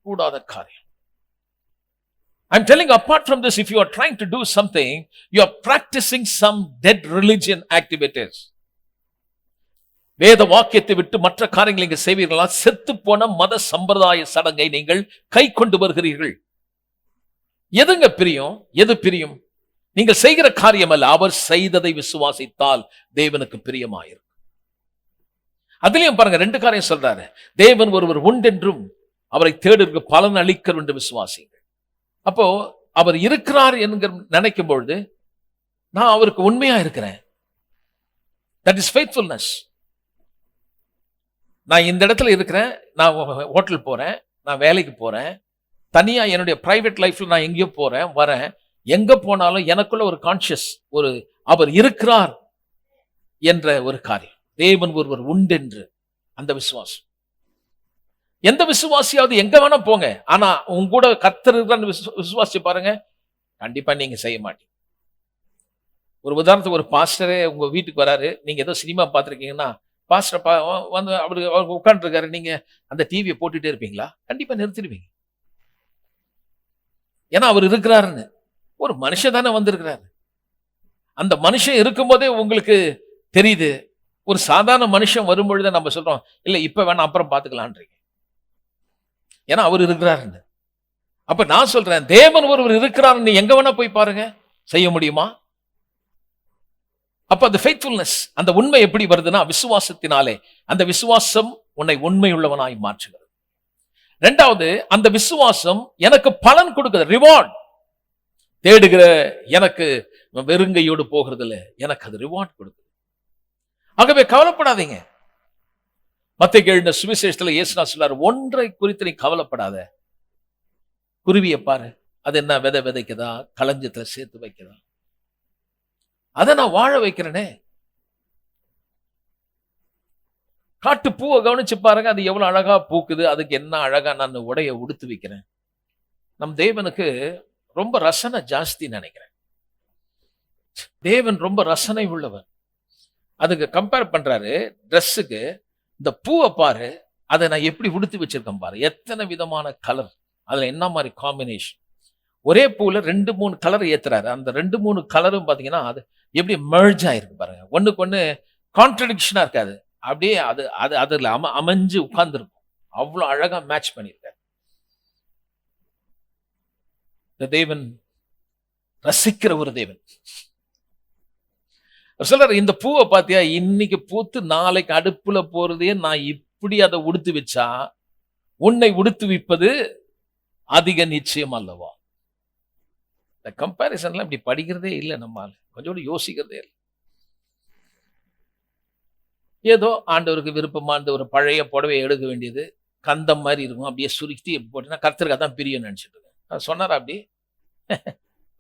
கூடாத காரியம். I'm telling you, apart from this, if you are trying to do something, you are practicing some dead religion activities. வேத வாக்கியத்தை விட்டு மற்ற காரியங்களை நீங்கள் செய்வீர்களா? செத்து போன மத சம்பிரதாய சடங்கை நீங்கள் கை கொண்டு வருகிறீர்கள். எதுங்க பிரியம்? எது பிரியம்? நீங்கள் செய்கிற காரியம் அல்ல, அவர் செய்ததை விசுவாசித்தால் தேவனுக்கு பிரியமாயிருக்கும். அதுலயும் பாருங்க, 2 காரியம் சொல்றாரு. தேவன் ஒருவர் உண்டென்றும் அவரை தேடுகிற பலன் அளிக்க என்று விசுவாசிங்க. அப்போ அவர் இருக்கிறார் என்கிற நினைக்கும் பொழுது நான் அவருக்கு உண்மையா இருக்கிறேன். That is faithfulness. நான் இந்த இடத்துல இருக்கிறேன், நான் ஹோட்டல் போறேன், நான் வேலைக்கு போறேன், தனியா என்னுடைய பிரைவேட் லைஃப்ல நான் எங்கேயோ போறேன் வரேன். எங்க போனாலும் எனக்குள்ள ஒரு கான்சியஸ், ஒரு அவர் இருக்கிறார் என்ற ஒரு காரியம். தேவன் ஒருவர் உண்டென்று அந்த விசுவாசம். எந்த விசுவாசியாவது எங்க வேணா போங்க, ஆனா உங்க கூட கர்த்தர் இருக்கிறான்னு விசுவாசி பாருங்க, கண்டிப்பா நீங்க செய்ய மாட்டீங்க. ஒரு உதாரணத்துக்கு, ஒரு பாஸ்டரே உங்க வீட்டுக்கு வராரு, நீங்க ஏதோ சினிமா பார்த்துருக்கீங்கன்னா, பாஸ்டர் வந்து அவரு உட்காந்துருக்காரு, நீங்க அந்த டிவியை போட்டுட்டே இருப்பீங்களா? கண்டிப்பா நிறுத்திடுவீங்க. ஏன்னா அவர் இருக்கிறாருன்னு. ஒரு மனுஷன் தானே வந்திருக்கிறாரு. அந்த மனுஷன் இருக்கும்போதே உங்களுக்கு தெரியுது. ஒரு சாதாரண மனுஷன் வரும்பொழுது நம்ம சொல்றோம், இல்ல இப்ப வேணா அப்புறம் பார்த்துக்கலான்றீங்க. ஏன்னா அவர் இருக்கிறாருன்னு. அப்ப நான் சொல்றேன், தேவன் ஒருவர் இருக்கிறாருன்னு எங்க வேணா போய் பாருங்க, செய்ய முடியுமா? அப்ப அந்த ஃபெய்த்ஃபுல்னஸ், அந்த உண்மை எப்படி வருதுன்னா விசுவாசத்தினாலே. அந்த விசுவாசம் உன்னை உண்மை உள்ளவனாய் மாற்றுகிறது. 2வது, அந்த விசுவாசம் எனக்கு பலன் கொடுக்குது, ரிவார்ட். தேடுகிற எனக்கு வெறுங்கையோடு போகிறதுல எனக்கு அது ரிவார்ட் கொடுக்குது. ஆகவே கவலைப்படாதீங்க. மத்தேயு எழுதின சுவிசேஷத்துல இயேசுநாதர் சொல்றார், ஒன்றை குறித்து நீ கவலைப்படாத. குருவியை பாரு, அது என்ன விதை விதைக்குதா, களஞ்சத்துல சேர்த்து வைக்குதா? அதை நான் வாழ வைக்கிறேனே. காட்டு பூவை கவனிச்சு பாருங்க, அது எவ்வளவு அழகா பூக்குது. அதுக்கு என்ன அழகா நான் உடைய உடுத்து வைக்கிறேன். நம் தேவனுக்கு ரொம்ப ரசனை ஜாஸ்தி நினைக்கிறேன். தேவன் ரொம்ப ரசனை உள்ளவர். அதுக்கு கம்பேர் பண்றாரு ட்ரெஸ்ஸுக்கு. இந்த பூவை பாரு, அதை நான் எப்படி உடுத்து வச்சிருக்கேன் பாரு, எத்தனை விதமான கலர், அதுல என்ன மாதிரி காம்பினேஷன். ஒரே பூல 2-3 கலர் ஏத்துறாரு. அந்த 2-3 கலரும் பாத்தீங்கன்னா அது எப்படி மெர்ஜ் ஆயிருக்கு பாருங்க. ஒண்ணுக்கு ஒண்ணு கான்ட்ரடிக்ஷனா இருக்காது. அப்படியே அது அது அதுல அமைஞ்சு உட்கார்ந்து இருக்கும். அவ்வளவு அழகா மேட்ச் பண்ணிருக்காரு. இந்த தேவன் ரசிக்கிற ஒரு தேவன். சொல்றாரு, இந்த பூவை பாத்தியா, இன்னைக்கு பூத்து நாளைக்கு அடுப்புல போறதே நான் இப்படி அதை உடுத்து வச்சா உன்னை உடுத்து வைப்பது அதிக நிச்சயம் அல்லவா? இந்த கம்பேரிசன்ல இப்படி படிக்கிறதே இல்லை. நம்மால கொஞ்சோடு யோசிக்கிறதே இல்லை. ஏதோ ஆண்டவருக்கு விருப்பமான ஒரு பழைய புடவையை எடுக்க வேண்டியது கந்தம் மாதிரி இருக்கும், அப்படியே சுருக்கி போட்டீங்கன்னா கர்த்தருக்கு தான் பிரியம் நினைச்சிட்டு இருக்கேன். சொன்னாரா அப்படி?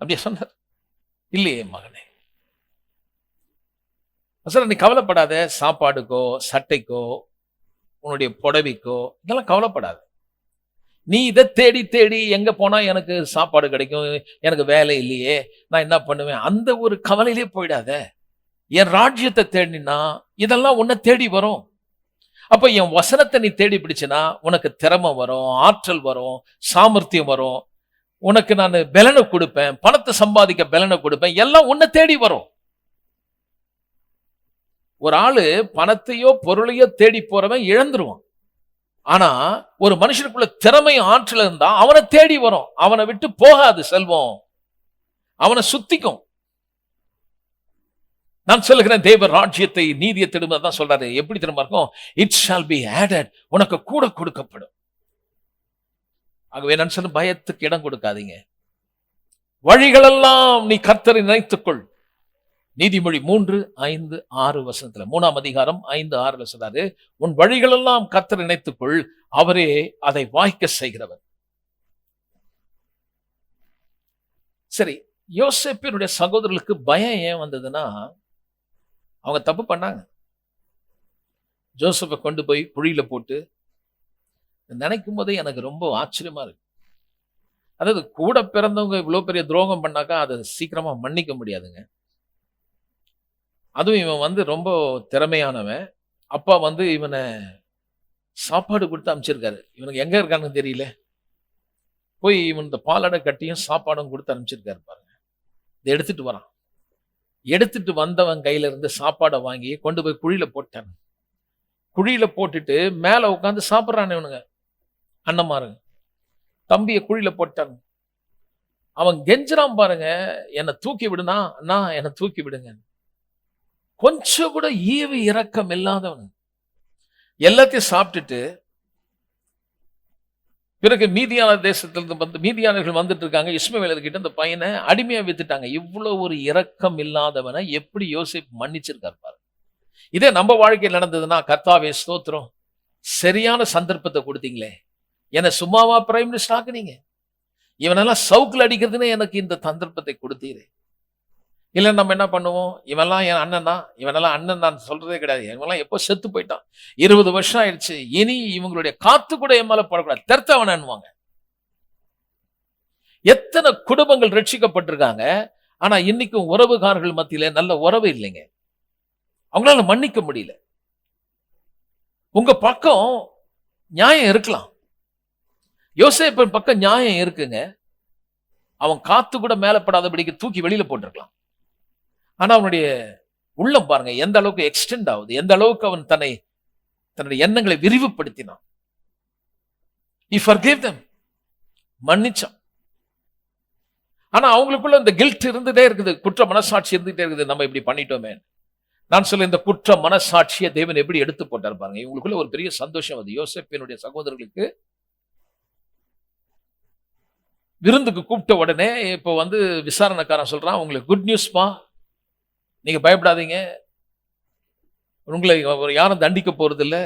அப்படியே சொன்னார் இல்லையே மகனே. சார், நீ கவலைப்படாத. சாப்பாடுக்கோ சட்டைக்கோ உன்னுடைய புடவைக்கோ இதெல்லாம் கவலைப்படாத. நீ இதை தேடி தேடி எங்க போனா எனக்கு சாப்பாடு கிடைக்கும், எனக்கு வேலை இல்லையே, நான் என்ன பண்ணுவேன், அந்த ஒரு கவலையிலே போயிடாத. என் ராஜ்யத்தை தேடினா இதெல்லாம் உன்னை தேடி வரும். அப்ப என் வசனத்தை நீ தேடி பிடிச்சினா உனக்கு திறமை வரும், ஆற்றல் வரும், சாமர்த்தியம் வரும். உனக்கு நான் பலனை கொடுப்பேன், பணத்தை சம்பாதிக்க பலனை கொடுப்பேன், எல்லாம் உன்னை தேடி வரும். ஒரு ஆளு பணத்தையோ பொருளையோ தேடி போறவன் இழந்துருவான். ஆனா ஒரு மனுஷனுக்குள்ள திறமை ஆற்றல் இருந்தா அவனை தேடி வரும். அவனை விட்டு போகாது செல்வம், அவனை சுத்திக்கும். நான் சொல்லுகிறேன், தேவ ராஜ்யத்தை நீதியை திரும்ப தான் சொல்றாரு. எப்படி திரும்ப இருக்கும்? இட் ஷால் பி ஆடட், உனக்கு கூட கொடுக்கப்படும். ஆகவே நான் சொல்ல, பயத்துக்கு இடம் கொடுக்காதீங்க. வழிகளெல்லாம் நீ கர்த்தரை நினைத்துக்கொள். நீதிமொழி 3:5-6 வசனத்துல, 3ஆம் அதிகாரம் 5-6 சொல்றாரு, உன் வழிகளெல்லாம் கர்த்தரை நினைத்துக்கொள், அவரே அதை வாய்க்க செய்கிறவர். சரி, யோசேப்பினுடைய சகோதரர்களுக்கு பயம் ஏன் வந்ததுன்னா, அவங்க தப்பு பண்ணாங்க. ஜோசப்பை கொண்டு போய் குழியில போட்டு நினைக்கும் போதே எனக்கு ரொம்ப ஆச்சரியமா இருக்கு. அதாவது கூட பிறந்தவங்க இவ்வளவு பெரிய துரோகம் பண்ணாக்கா அதை சீக்கிரமா மன்னிக்க முடியாதுங்க. அதுவும் இவன் ரொம்ப திறமையானவன். அப்பா இவனை சாப்பாடு கொடுத்து அனுப்பிச்சிருக்காரு. இவனுக்கு எங்க இருக்கான்னு தெரியல. போய் இவன் இந்த பாலடை கட்டியும் சாப்பாடும் கொடுத்து அனுப்பிச்சிருக்காரு பாருங்க. இதை எடுத்துட்டு வரான். எடுத்துட்டு வந்தவன் கையில இருந்து சாப்பாடை வாங்கி கொண்டு போய் குழியில போட்டான். குழியில போட்டுட்டு மேல உட்காந்து சாப்பிட்றான். இவனுங்க அண்ணமாருங்க தம்பியை குழியில போட்டான். அவன் கெஞ்சுறான் பாருங்க, என்னை தூக்கி விடுனா, அண்ணா என்னை தூக்கி விடுங்க. கொஞ்சம் கூட ஈவு இரக்கம் இல்லாதவன். எல்லாத்தையும் சாப்பிட்டுட்டு பிறகு மீதியான தேசத்திலிருந்து மீதியானர்கள் வந்துட்டு இருக்காங்க. இஸ்மவேலர்கிட்ட இந்த பையனை அடிமையா வித்துட்டாங்க. இவ்வளவு ஒரு இரக்கம் இல்லாதவனை எப்படி யோசேப்பு மன்னிச்சிருக்காரு பாரு. இதே நம்ம வாழ்க்கையில் நடந்ததுன்னா, கர்த்தாவே ஸ்தோத்திரம், சரியான சந்தர்ப்பத்தை கொடுத்தீங்களே, என்னை சும்மாவா பிரைம் மினிஸ்டர் ஆக்குனீங்க, இவனெல்லாம் சவுக்கில் அடிக்கிறதுன்னு எனக்கு இந்த சந்தர்ப்பத்தை கொடுத்தீரே. இல்லை நம்ம என்ன பண்ணுவோம், இவெல்லாம் என் அண்ணன் தான், இவனெல்லாம் அண்ணன் தான் சொல்றதே கிடையாது, இவெல்லாம் எப்போ செத்து போயிட்டான், 20 வருஷம் ஆயிடுச்சு, இனி இவங்களுடைய காத்து கூட என் மேல படக்கூடாது, தெர்த்தவனுவாங்க. எத்தனை குடும்பங்கள் ரட்சிக்கப்பட்டிருக்காங்க. ஆனா இன்னைக்கும் உறவுகாரர்கள் மத்தியில நல்ல உறவு இல்லைங்க. அவங்களால மன்னிக்க முடியல. உங்க பக்கம் நியாயம் இருக்கலாம், யோசேப்பின் பக்கம் நியாயம் இருக்குங்க. அவன் காத்து கூட மேல படாதபடிக்கு தூக்கி வெளியில போட்டிருக்கலாம். ஆனா அவனுடைய உள்ளம் பாருங்க எந்த அளவுக்கு எக்ஸ்டெண்ட் ஆகுது, எந்த அளவுக்கு அவன் தன்னுடைய எண்ணங்களை விரிவுபடுத்தினான். He forgave them, மன்னிச்சான். ஆனா அவங்களுக்குள்ள இந்த கில்ட் இருந்துட்டே இருக்குது, குற்ற மனசாட்சி இருந்துட்டே இருக்குது, நம்ம இப்படி பண்ணிட்டோமே. நான் சொல்ல, இந்த குற்ற மனசாட்சியை தேவன் எப்படி எடுத்து போட்டார் பாருங்க. இவங்களுக்குள்ள ஒரு பெரிய சந்தோஷம் அது. யோசேப்பினுடைய சகோதரர்களுக்கு விருந்துக்கு கூப்பிட்ட உடனே இப்போ வந்து விசாரணைக்காரன் சொல்றான், உங்களுக்கு குட் நியூஸ்மா, நீங்க பயப்படாதீங்க, உங்களை யாரும் தண்டிக்க போறது இல்ல,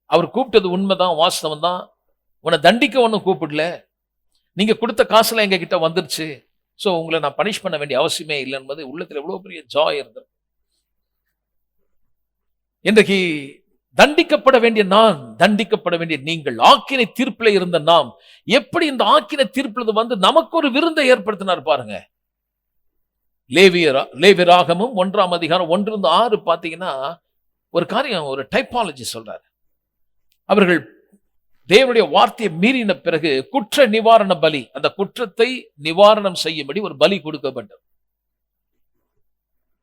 அவர் கூப்பிட்டது உண்மைதான், வாஸ்தவம் தான், உன்னை தண்டிக்க ஒன்றும் கூப்பிடல, நீங்க கொடுத்த காசுல எங்க கிட்ட வந்துருச்சு, ஸோ உங்களை நான் பனிஷ் பண்ண வேண்டிய அவசியமே இல்லை என்பது உள்ளத்தில் எவ்வளவு பெரிய ஜாய் இருந்தது. இன்றைக்கு தண்டிக்கப்பட வேண்டிய நான், தண்டிக்கப்பட வேண்டிய நீங்கள், ஆக்கினை தீர்ப்பில் இருந்த நாம் எப்படி இந்த ஆக்கினை தீர்ப்பில் வந்து நமக்கு ஒரு விருந்தை ஏற்படுத்தினார் பாருங்க. லேவியராகமும் 1ஆம் அதிகாரம் 1-6 பார்த்தீங்கன்னா ஒரு காரியம், ஒரு டைப்பாலஜி சொல்றாரு. அவர்கள் தேவனுடைய வார்த்தையை மீறின பிறகு குற்ற நிவாரண பலி, அந்த குற்றத்தை நிவாரணம் செய்யும்படி ஒரு பலி கொடுக்கப்பட்டது.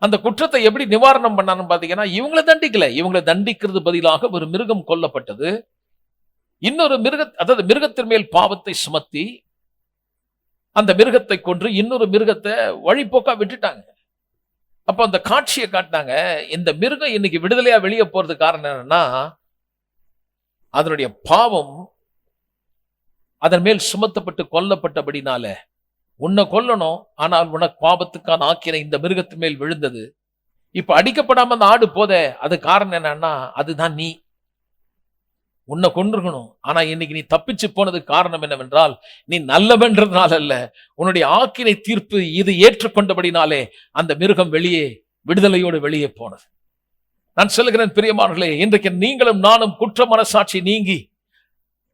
அந்த குற்றத்தை எப்படி நிவாரணம் பண்ணான்னு பாத்தீங்கன்னா, இவங்களை தண்டிக்கல, இவங்களை தண்டிக்கிறது பதிலாக ஒரு மிருகம் கொல்லப்பட்டது. இன்னொரு அதாவது மிருகத்தின் மேல் பாவத்தை சுமத்தி அந்த மிருகத்தை கொன்று இன்னொரு மிருகத்தை வழிபோக்கா விட்டுட்டாங்க. அப்ப அந்த காட்சியை காட்டினாங்க. இந்த மிருகம் இன்னைக்கு விடுதலையா வெளியே போறது காரணம் என்னன்னா, அதனுடைய பாவம் அதன் மேல் சுமத்தப்பட்டு கொல்லப்பட்டபடினால, உன்னை கொல்லணும், ஆனால் உனக்கு பாவத்துக்கான ஆக்கினை இந்த மிருகத்து மேல் விழுந்தது. இப்ப அடிக்கப்படாம அந்த ஆடு போத, அது காரணம் என்னன்னா, அதுதான் நீ, உன்னை கொன்றுக்கணும். ஆனா இன்னைக்கு நீ தப்பிச்சு போனதுக்கு காரணம் என்னவென்றால், நீ நல்லவென்றதுனால அல்ல, உன்னுடைய ஆக்கினை தீர்ப்பு இது ஏற்றுக்கொண்டபடினாலே அந்த மிருகம் வெளியே, விடுதலையோடு வெளியே போனது. நான் சொல்லுகிறேன் பிரியமானவர்களே, இன்றைக்கு நீங்களும் நானும் குற்ற மனசாட்சி நீங்கி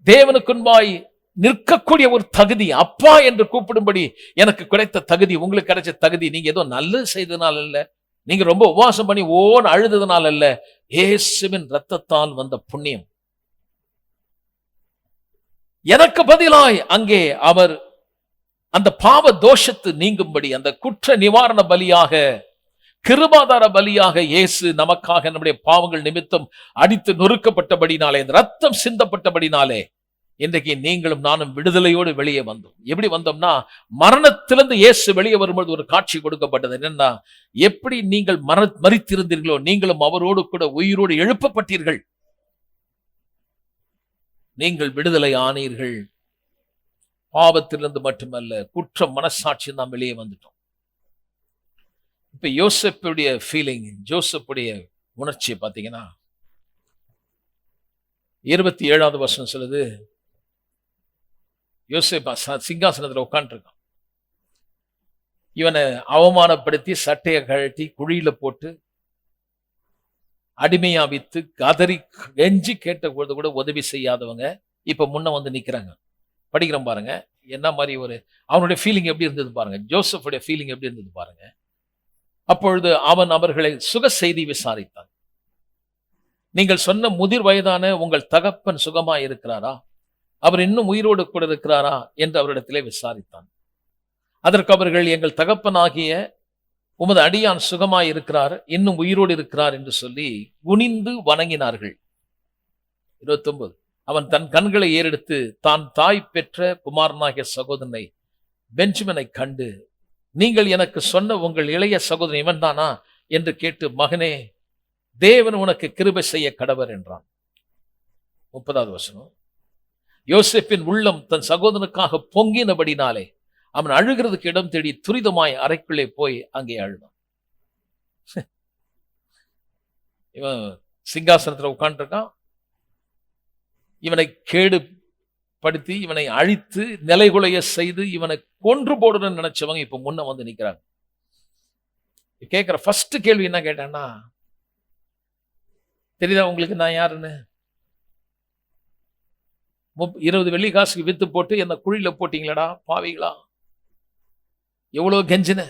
தேவனுக்குன்பாய் நிற்கக்கூடிய ஒரு தகுதி, அப்பா என்று கூப்பிடும்படி எனக்கு கிடைத்த தகுதி, உங்களுக்கு கிடைச்ச தகுதி, நீங்க ஏதோ நல்லது செய்ததுனால அல்ல, நீங்க ரொம்ப உபவாசம் பண்ணி ஓன் அழுததுனால அல்ல, இயேசுவின் இரத்தத்தால் வந்த புண்ணியம். எனக்கு பதிலாய் அங்கே அவர் அந்த பாவ தோஷத்து நீங்கும்படி அந்த குற்ற நிவாரண பலியாக, கிருபாதார பலியாக இயேசு நமக்காக நம்முடைய பாவங்கள் நிமித்தம் அடித்து நொறுக்கப்பட்டபடினாலே, இந்த ரத்தம் சிந்தப்பட்டபடினாலே இன்றைக்கு நீங்களும் நானும் விடுதலையோடு வெளியே வந்தோம். எப்படி வந்தோம்னா, மரணத்திலிருந்து இயேசு வெளியே வரும்போது ஒரு காட்சி கொடுக்கப்பட்டது. என்னன்னா, எப்படி நீங்கள் மரித்திருந்தீர்களோ நீங்களும் அவரோடு கூட உயிரோடு எழுப்பப்பட்டீர்கள், நீங்கள் விடுதலை ஆனீர்கள். பாவத்திலிருந்து மட்டுமல்ல, குற்ற மனசாட்சி நாம் வெளியே வந்துட்டோம். இப்ப யோசேப்புடைய ஃபீலிங், ஜோசப்புடைய உணர்ச்சியை பார்த்தீங்கன்னா 27வது வசனம் சொல்லுது, யோசேப்பு சிங்காசனத்தில் உட்காந்துருக்கான். இவனை அவமானப்படுத்தி சட்டையை கழட்டி குழியில போட்டு அடிமையா வித்து கதறி கெஞ்சி கேட்ட பொழுது கூட உதவி செய்யாதவங்க இப்ப முன்ன வந்து நிக்கிறாங்க. படிக்கிறோம் பாருங்க, என்ன மாதிரி ஒரு அவனுடைய ஃபீலிங் எப்படி இருந்தது பாருங்க, ஜோசப்புடைய ஃபீலிங் எப்படி இருந்தது பாருங்க. அப்பொழுது அவன் அவர்களை சுக செய்தி விசாரித்தான். நீங்கள் சொன்ன முதிர் வயதான உங்கள் தகப்பன் சுகமா இருக்கிறாரா, அவர் இன்னும் உயிரோடு கூட இருக்கிறாரா என்று அவரிடத்திலே விசாரித்தான். அதற்கு அவர்கள், எங்கள் தகப்பனாகிய உமது அடியான் சுகமாய் இருக்கிறார், இன்னும் உயிரோடு இருக்கிறார் என்று சொல்லி குனிந்து வணங்கினார்கள். 29, அவன் தன் கண்களை ஏறெடுத்து தான் தாய் பெற்ற குமாரனாகிய சகோதரனை பெஞ்சமினை கண்டு, நீங்கள் எனக்கு சொன்ன உங்கள் இளைய சகோதரன் இவன் தானா என்று கேட்டு, மகனே, தேவன் உனக்கு கிருபை செய்ய கடவர் என்றான். 30வது வசனம், யோசேப்பின் உள்ளம் தன் சகோதரனுக்காக பொங்கினபடினாலே அவன் அழுகிறதுக்கு இடம் தேடி துரிதமாய் அறைக்குள்ளே போய் அங்கே அழுதான். இவன் சிங்காசனத்துல உட்காந்துருக்கான். இவனை கேடு படுத்தி, இவனை அழித்து நிலைகுலைய செய்து இவனை கொன்று போடணும்னு நினைச்சவங்க இப்ப முன்ன வந்து நிக்கிறாங்க. கேட்கிற ஃபர்ஸ்ட் கேள்வி என்ன கேட்டான்னா, தெரியுதா உங்களுக்கு நான் யாருன்னு? 20 வெள்ளி காசுக்கு வித்து போட்டு என்ன குழியில போட்டீங்களடா பாவிகளா, எவ்வளவு கெஞ்சின,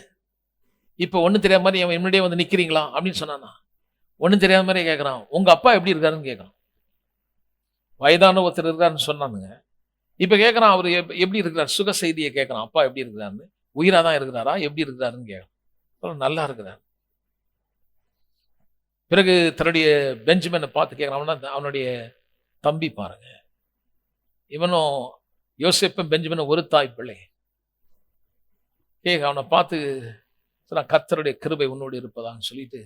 இப்ப ஒண்ணு தெரியாத மாதிரி அவன் முன்னாடியே வந்து நிக்கிறீங்களா அப்படின்னு சொன்னானா. ஒண்ணும் தெரியாத மாதிரி கேட்கறான். உங்க அப்பா எப்படி இருக்காருன்னு கேட்கறான். வயதான ஒருத்தர் இருக்காருன்னு சொன்னானுங்க. இப்ப கேட்கறான், அவர் எப்படி இருக்கிறார், சுக செய்தியை கேட்கறான். அப்பா எப்படி இருக்கிறாருன்னு, உயிரா தான் இருக்கிறாரா, எப்படி இருக்கிறாருன்னு கேட்கறான். நல்லா இருக்கிறார். பிறகு தன்னுடைய பெஞ்சமினை பார்த்து கேட்கறான், அவனுடைய தம்பி பாருங்க, இவனும் யோசேப்பும் பெஞ்சமினும் ஒரு தாய் பிள்ளை. அவனை பார்த்து கர்த்தருடைய கிருபை உன்னோடு இருப்பதான்னு சொல்லிட்டு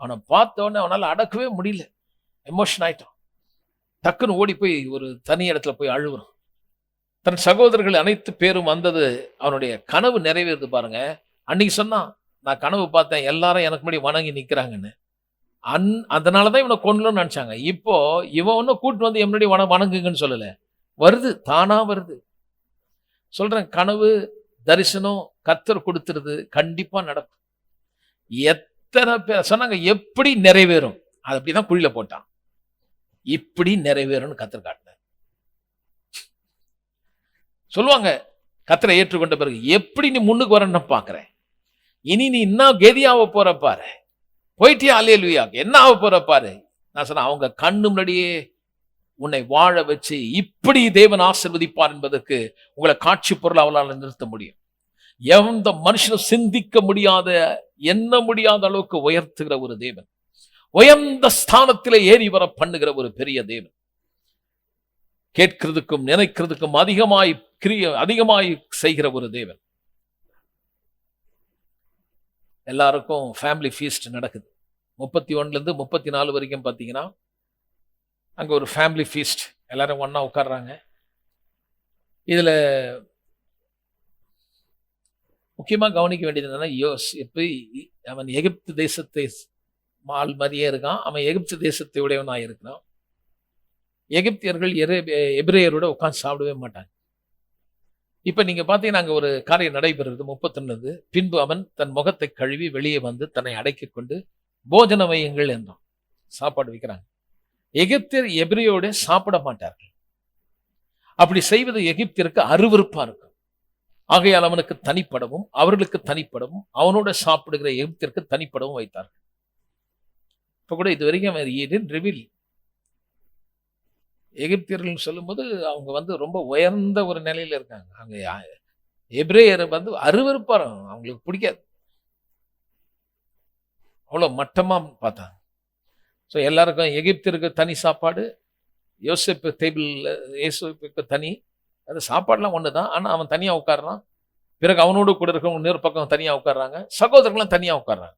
அவனை பார்த்த உடனே அவனால அடக்கவே முடியல, எமோஷன் ஆயிட்டான். டக்குன்னு ஓடி போய் ஒரு தனி இடத்துல போய் அழுகுறான். தன் சகோதரர்கள் அனைத்து பேரும் வந்தது, அவனுடைய கனவு நிறைவேறுது பாருங்க. அன்னைக்கு சொன்னான், நான் கனவு பார்த்தேன், எல்லாரும் எனக்கு முன்னாடி வணங்கி நிக்கிறாங்கன்னு. அதனாலதான் இவனை கொல்லணும்னு நினைச்சாங்க. இப்போ இவன் ஒன்னும் கூட்டு வந்து முன்னாடி வணங்குங்கன்னு சொல்லல, வருது, தானா வருது. சொல்றேன், கனவு தரிசனம் கர்த்தர் கொடுத்துருது, கண்டிப்பா நடக்கும். எத்தனை பேர் சொன்னாங்க எப்படி நிறைவேறும், அது அப்படிதான் குழியில போட்டான். இப்படி நிறைவேறும்னு கர்த்தர் காட்டினார். சொல்லுவாங்க கர்த்தரை ஏற்றுக்கொண்ட பிறகு, எப்படி நீ முன்னுக்கு வரன்னு பாக்குறேன், இனி நீ இன்னும் கெதியாவ போற பாரு, போயிட்டியா அல்லேலூயா, என்ன ஆக போற பாரு. நான் சொன்னேன், அவங்க கண்ணு முன்னாடியே உன்னை வாழ வச்சு இப்படி தேவன் ஆசீர்வதிப்பார் என்பதற்கு உங்களை காட்சி பொருள் அவளால் நிறுத்த முடியும். எந்த மனுஷனும் சிந்திக்க முடியாத, எண்ண முடியாத அளவுக்கு உயர்த்துகிற ஒரு தேவன், உயர்ந்த ஸ்தானத்திலே ஏறி வர பண்ணுகிற ஒரு பெரிய தேவன், கேட்கிறதுக்கும் நினைக்கிறதுக்கும் அதிகமாய் செய்கிற ஒரு தேவன். எல்லாருக்கும் ஃபேமிலி ஃபீஸ்ட் நடக்குது. 31 இருந்து 34 வரைக்கும் பார்த்தீங்கன்னா அங்க ஒரு ஃபேமிலி ஃபீஸ்ட், எல்லாரும் ஒண்ணா உட்கார்றாங்க. இதுல முக்கியமா கவனிக்க வேண்டியது என்னன்னா, அவன் எகிப்து தேசத்தை மால் மாதிரியே இருக்கான், அவன் எகிப்து தேசத்தை உடையவனா இருக்கிறான். எகிப்தியர்கள் எபிரேயரோட உட்கார்ந்து சாப்பிடவே மாட்டாங்க. இப்ப நீங்க பாத்தீங்கன்னா அங்க ஒரு காரியம் நடைபெறுகிறது. 31. பின்பு அவன் தன் முகத்தை கழுவி வெளியே வந்து தன்னை அடக்கிக் கொண்டு போஜன வையுங்கள் என்றான். சாப்பாடு வைக்கிறாங்க. எகிப்தியர் எபிரேயோட சாப்பிட மாட்டார்கள். அப்படி செய்வது எகிப்தியருக்கு அருவருப்பா இருக்கும். ஆகையால் அவனுக்கு தனிப்படவும் அவர்களுக்கு தனிப்படவும் அவனோட சாப்பிடுகிற எகிப்தியருக்கு தனிப்படவும் வைத்தார்கள். இப்ப கூட இது வரைக்கும் ரிவீல். எகிப்தியர்கள் சொல்லும்போது அவங்க வந்து ரொம்ப உயர்ந்த ஒரு நிலையில இருக்காங்க. அங்க எபிரேயர் வந்து அருவருப்பா அவங்களுக்கு பிடிக்காது, அவ்வளவு மட்டமா பார்த்தாங்க. ஸோ எல்லாருக்கும் எகிப்தியருக்கு தனி சாப்பாடு, யோசேப்பு டேபிள்ல யோசேப்புக்கு தனி, அது சாப்பாடுலாம் ஒன்று தான். ஆனால் அவன் தனியாக உட்கார்றான், பிறகு அவனோடு கூட இருக்கவங்க இன்னொரு பக்கம் தனியாக உட்கார்றாங்க, சகோதரர்கள்லாம் தனியாக உட்கார்றாங்க.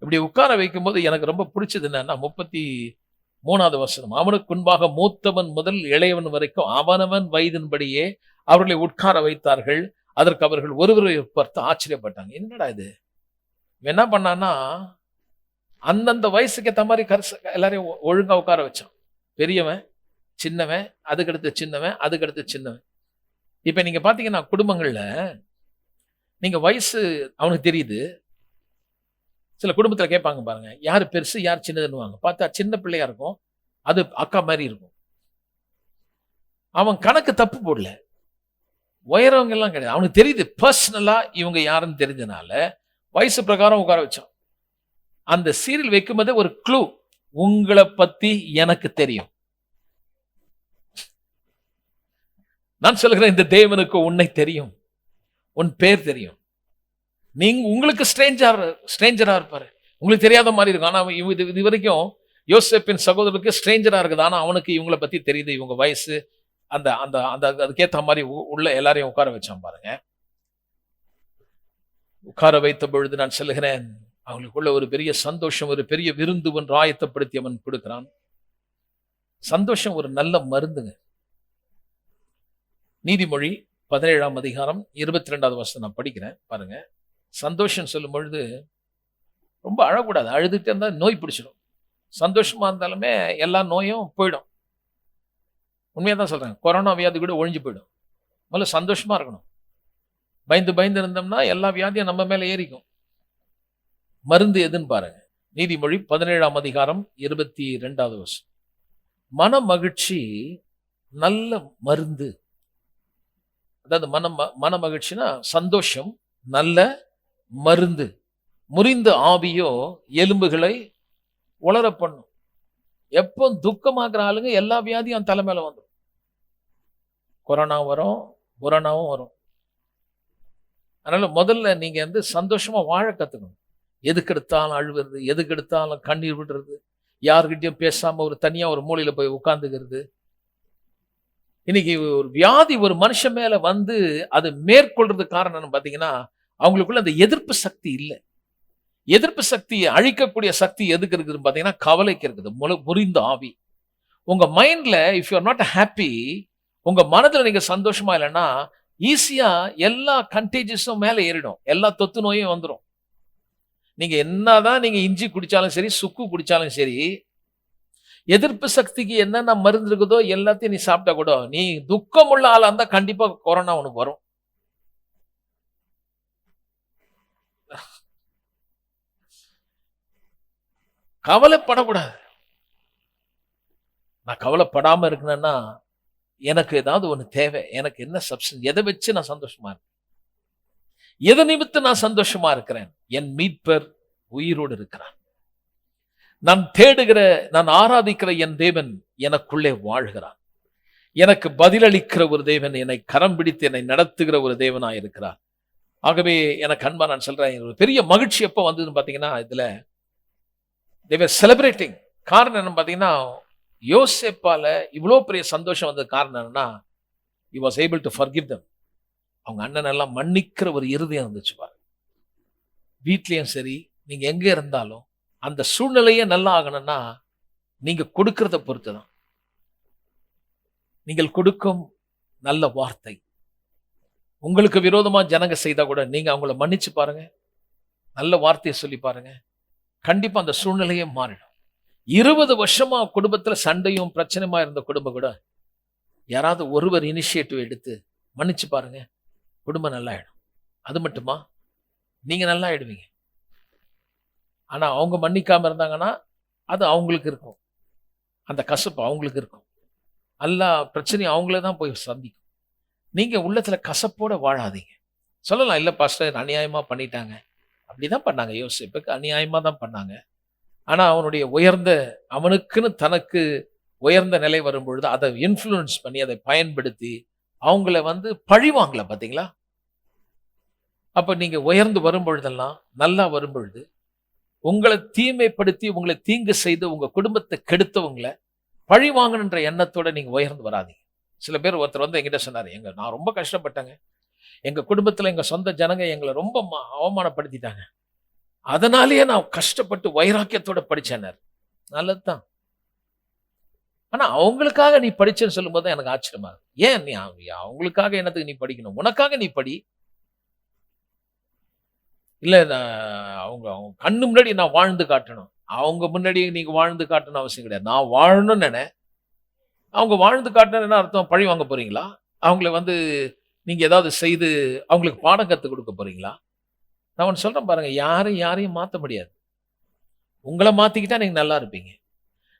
இப்படி உட்கார வைக்கும்போது எனக்கு ரொம்ப பிடிச்சது என்னன்னா 33வது வசனம், அவனுக்கு முன்பாக மூத்தவன் முதல் இளையவன் வரைக்கும் அவனவன் வயதின்படியே அவர்களை உட்கார வைத்தார்கள். அதற்கு அவர்கள் ஒருவரை பார்த்து ஆச்சரியப்பட்டாங்க. என்னடா இது, என்ன பண்ணான்னா அந்தந்த வயசுக்கு ஏற்ற மாதிரி எல்லாரையும் ஒழுங்கா உட்கார வச்சான். பெரியவன், சின்னவன், அதுக்கடுத்து சின்னவன், அதுக்கடுத்து சின்னவன். இப்ப நீங்க பாத்தீங்கன்னா குடும்பங்கள்ல நீங்க வயசு அவனுக்கு தெரியுது. சில குடும்பத்துல கேட்பாங்க பாருங்க, யாரு பெருசு யார் சின்னதுன்னு. பார்த்தா சின்ன பிள்ளையா இருக்கும், அது அக்கா மாதிரி இருக்கும். அவன் கணக்கு தப்பு போடல, உயரவங்க எல்லாம் கிடையாது, அவனுக்கு தெரியுது பர்சனலா இவங்க யாருன்னு தெரிஞ்சனால வயசு பிரகாரம் உட்கார வச்சான். அந்த சீரியல் வைக்கும் போதே ஒரு க்ளூ, உங்களை பத்தி எனக்கு தெரியும். நான் சொல்கிறேன், இந்த தேவனுக்கு உன்னை தெரியும், உன் பேர் தெரியும். நீங்க உங்களுக்கு ஸ்ட்ரேஞ்சரா இருப்பாரு, உங்களுக்கு தெரியாத மாதிரி இருக்கும். ஆனா இது வரைக்கும் யோசேப்பின் சகோதரருக்கு ஸ்ட்ரேஞ்சரா இருக்குது, ஆனா அவனுக்கு இவங்களை பத்தி தெரியுது, இவங்க வயசு, அந்த அந்த அந்த அதுக்கேற்ற மாதிரி உள்ள எல்லாரையும் உட்கார வச்சான் பாருங்க. உட்கார வைத்த பொழுது நான் சொல்லுகிறேன், அவங்களுக்குள்ள ஒரு பெரிய சந்தோஷம், ஒரு பெரிய விருந்து ஒன்று ஆயத்தப்படுத்தி அவன் கொடுக்கிறான். சந்தோஷம் ஒரு நல்ல மருந்துங்க. நீதிமொழி 17ஆம் அதிகாரம் 22வது வசனம் நான் படிக்கிறேன் பாருங்க. சந்தோஷம் சொல்லும் பொழுது ரொம்ப அழக்கூடாது, அழுதுகிட்டே இருந்தா நோய் பிடிச்சிடும். சந்தோஷமா இருந்தாலுமே எல்லா நோயும் போயிடும். உண்மையா தான் சொல்றேன், கொரோனா வியாதி கூட ஒழிஞ்சு போயிடும். முதல்ல சந்தோஷமா இருக்கணும். பயந்து இருந்தோம்னா எல்லா வியாதியும் நம்ம மேல ஏறிக்கும். மருந்து எதுன்னு பாருங்க. நீதிமொழி 17ஆம் அதிகாரம் 22வது வசனம். மன மகிழ்ச்சி நல்ல மருந்து. அதாவது மன மகிழ்ச்சினா சந்தோஷம் நல்ல மருந்து. முறிந்த ஆவியோ எலும்புகளை உலர பண்ணும். எப்போ துக்கமாக்குற ஆளுங்க எல்லா வியாதியும் தலை மேல வந்துடும். கொரோனா வரும், கொரோனாவும் வரும். அதனால முதல்ல நீங்க வந்து சந்தோஷமா வாழ கத்துக்கணும். எதுக்கு எடுத்தாலும் அழுவுறது, எதுக்கு எடுத்தாலும் கண்ணீர் விடுறது, யாருக்கிட்டையும் பேசாம ஒரு தனியா ஒரு மூலையில போய் உட்கார்ந்துக்கிறது. இன்னைக்கு ஒரு வியாதி ஒரு மனுஷன் மேல வந்து அது மேற்கொள்றது காரணம் பாத்தீங்கன்னா, அவங்களுக்குள்ள அந்த எதிர்ப்பு சக்தி இல்லை. எதிர்ப்பு சக்தியை அழிக்கக்கூடிய சக்தி எதுக்கு இருக்குதுன்னு பாத்தீங்கன்னா, கவலைக்கு இருக்குது. முறிந்த ஆவி. உங்க மைண்ட்ல if you are not happy, உங்க மனதுல நீங்க சந்தோஷமா இல்லைன்னா ஈஸியா எல்லா கண்டேஜஸும் மேல ஏறிடும், எல்லா தொத்து நோயும் வந்துடும். நீங்க என்னதான் நீங்க இஞ்சி குடிச்சாலும் சரி, சுக்கு குடிச்சாலும் சரி, எதிர்ப்பு சக்திக்கு என்னென்ன மருந்து இருக்குதோ எல்லாத்தையும் நீ சாப்பிட்டா கூட நீ துக்கம் உள்ள ஆளா இருந்தா கண்டிப்பா கொரோனா உனக்கு வரும். கவலைப்படக்கூடாது. நான் கவலைப்படாம இருக்கணும்னா எனக்கு ஏதாவது ஒண்ணு தேவை. எனக்கு என்ன சப்ஸ்டன்ஸ், எதை வச்சு நான் சந்தோஷமா இருக்கேன், எதை நிமித்து நான் சந்தோஷமா இருக்கிறேன்? என் மீட்பர் உயிரோடு இருக்கிறான். நான் தேடுகிற, நான் ஆராதிக்கிற என் தேவன் எனக்குள்ளே வாழ்கிறான். எனக்கு பதிலளிக்கிற ஒரு தேவன், என்னை கரம் பிடித்து என்னை நடத்துகிற ஒரு தேவனாய் இருக்கிறார். ஆகவே எனக்கு அன்பா நான் சொல்றேன், ஒரு பெரிய மகிழ்ச்சி எப்போ வந்ததுன்னு பாத்தீங்கன்னா, இதுல they were celebrating. காரணம் என்ன பாத்தீங்கன்னா, யோசேப்பால இவ்வளோ பெரிய சந்தோஷம் வந்தது காரணம் என்னன்னா, he was able to forgive them. அவங்க அண்ணன் எல்லாம் மன்னிக்கிற ஒரு இருதயம் இருந்துச்சு பாருங்க. வீட்லயும் சரி, நீங்க எங்க இருந்தாலும் அந்த சூழ்நிலையே நல்லா ஆகணும்னா நீங்க கொடுக்கறத பொறுத்துதான். நீங்கள் கொடுக்கும் நல்ல வார்த்தை, உங்களுக்கு விரோதமா ஜனங்க செய்தா கூட நீங்க அவங்கள மன்னிச்சு பாருங்க, நல்ல வார்த்தையை சொல்லி பாருங்க, கண்டிப்பா அந்த சூழ்நிலையே மாறிடும். 20 வருஷமா குடும்பத்துல சண்டையும் பிரச்சனையுமா இருந்த குடும்பம் கூட யாராவது ஒருவர் இனிஷியேட்டிவ் எடுத்து மன்னிச்சு பாருங்க, குடும்பம் நல்லா ஆயிடும். அது மட்டுமா, நீங்க நல்லா ஆயிடுவீங்க. ஆனா அவங்க மன்னிக்காம இருந்தாங்கன்னா அது அவங்களுக்கு இருக்கும், அந்த கசப்பு அவங்களுக்கு இருக்கும், எல்லா பிரச்சனையும் அவங்களே தான் போய் சந்திக்கும். நீங்க உள்ளத்துல கசப்போட வாழாதீங்க. சொல்லலாம், இல்ல பாஸ்டர் அநியாயமா பண்ணிட்டாங்க. அப்படிதான் பண்ணாங்க, யோசேப்புக்கு அநியாயமா தான் பண்ணாங்க. ஆனா அவனுடைய அவனுக்குன்னு தனக்கு உயர்ந்த நிலை வரும் பொழுது அதை இன்ஃப்ளூயன்ஸ் பண்ணி அதை பயன்படுத்தி அவங்கள பழி வாங்கல. பாத்தீங்களா? அப்ப நீங்க உயர்ந்து வரும் பொழுதெல்லாம், நல்லா வரும் பொழுது, உங்களை தீமைப்படுத்தி உங்களை தீங்கு செய்து உங்க குடும்பத்தை கெடுத்தவங்களை பழி வாங்கணுன்ற எண்ணத்தோட நீங்க உயர்ந்து வராதீங்க. சில பேர் ஒருத்தர் என்கிட்ட சொன்னாரு, நான் ரொம்ப கஷ்டப்பட்டேங்க, எங்க குடும்பத்துல எங்க சொந்த ஜனங்க எங்களை ரொம்ப அவமானப்படுத்திட்டாங்க, அதனாலேயே நான் கஷ்டப்பட்டு வைராக்கியத்தோட படிச்சேன். நல்லதுதான். ஆனா அவங்களுக்காக நீ படிச்சேன்னு சொல்லும் போது எனக்கு ஆச்சரியமா இருக்கு. ஏன் நீ அவங்களுக்காக என்னத்துக்கு நீ படிக்கணும்? உனக்காக நீ படி. இல்ல அவங்க கண்ணு முன்னாடி நான் வாழ்ந்து காட்டணும், அவங்க முன்னாடி நீங்க வாழ்ந்து காட்டணும் அவசியம் கிடையாது. நான் வாழணும்னு நினை. அவங்க வாழ்ந்து காட்டணும்னு அர்த்தம் பழி வாங்க போறீங்களா? அவங்கள நீங்க ஏதாவது செய்து அவங்களுக்கு பாடம் கற்றுக் கொடுக்க போறீங்களா? நான் ஒன்று சொல்றேன் பாருங்க, யாரையும் மாற்ற முடியாது. உங்களை மாத்திக்கிட்டா நீங்க நல்லா இருப்பீங்க.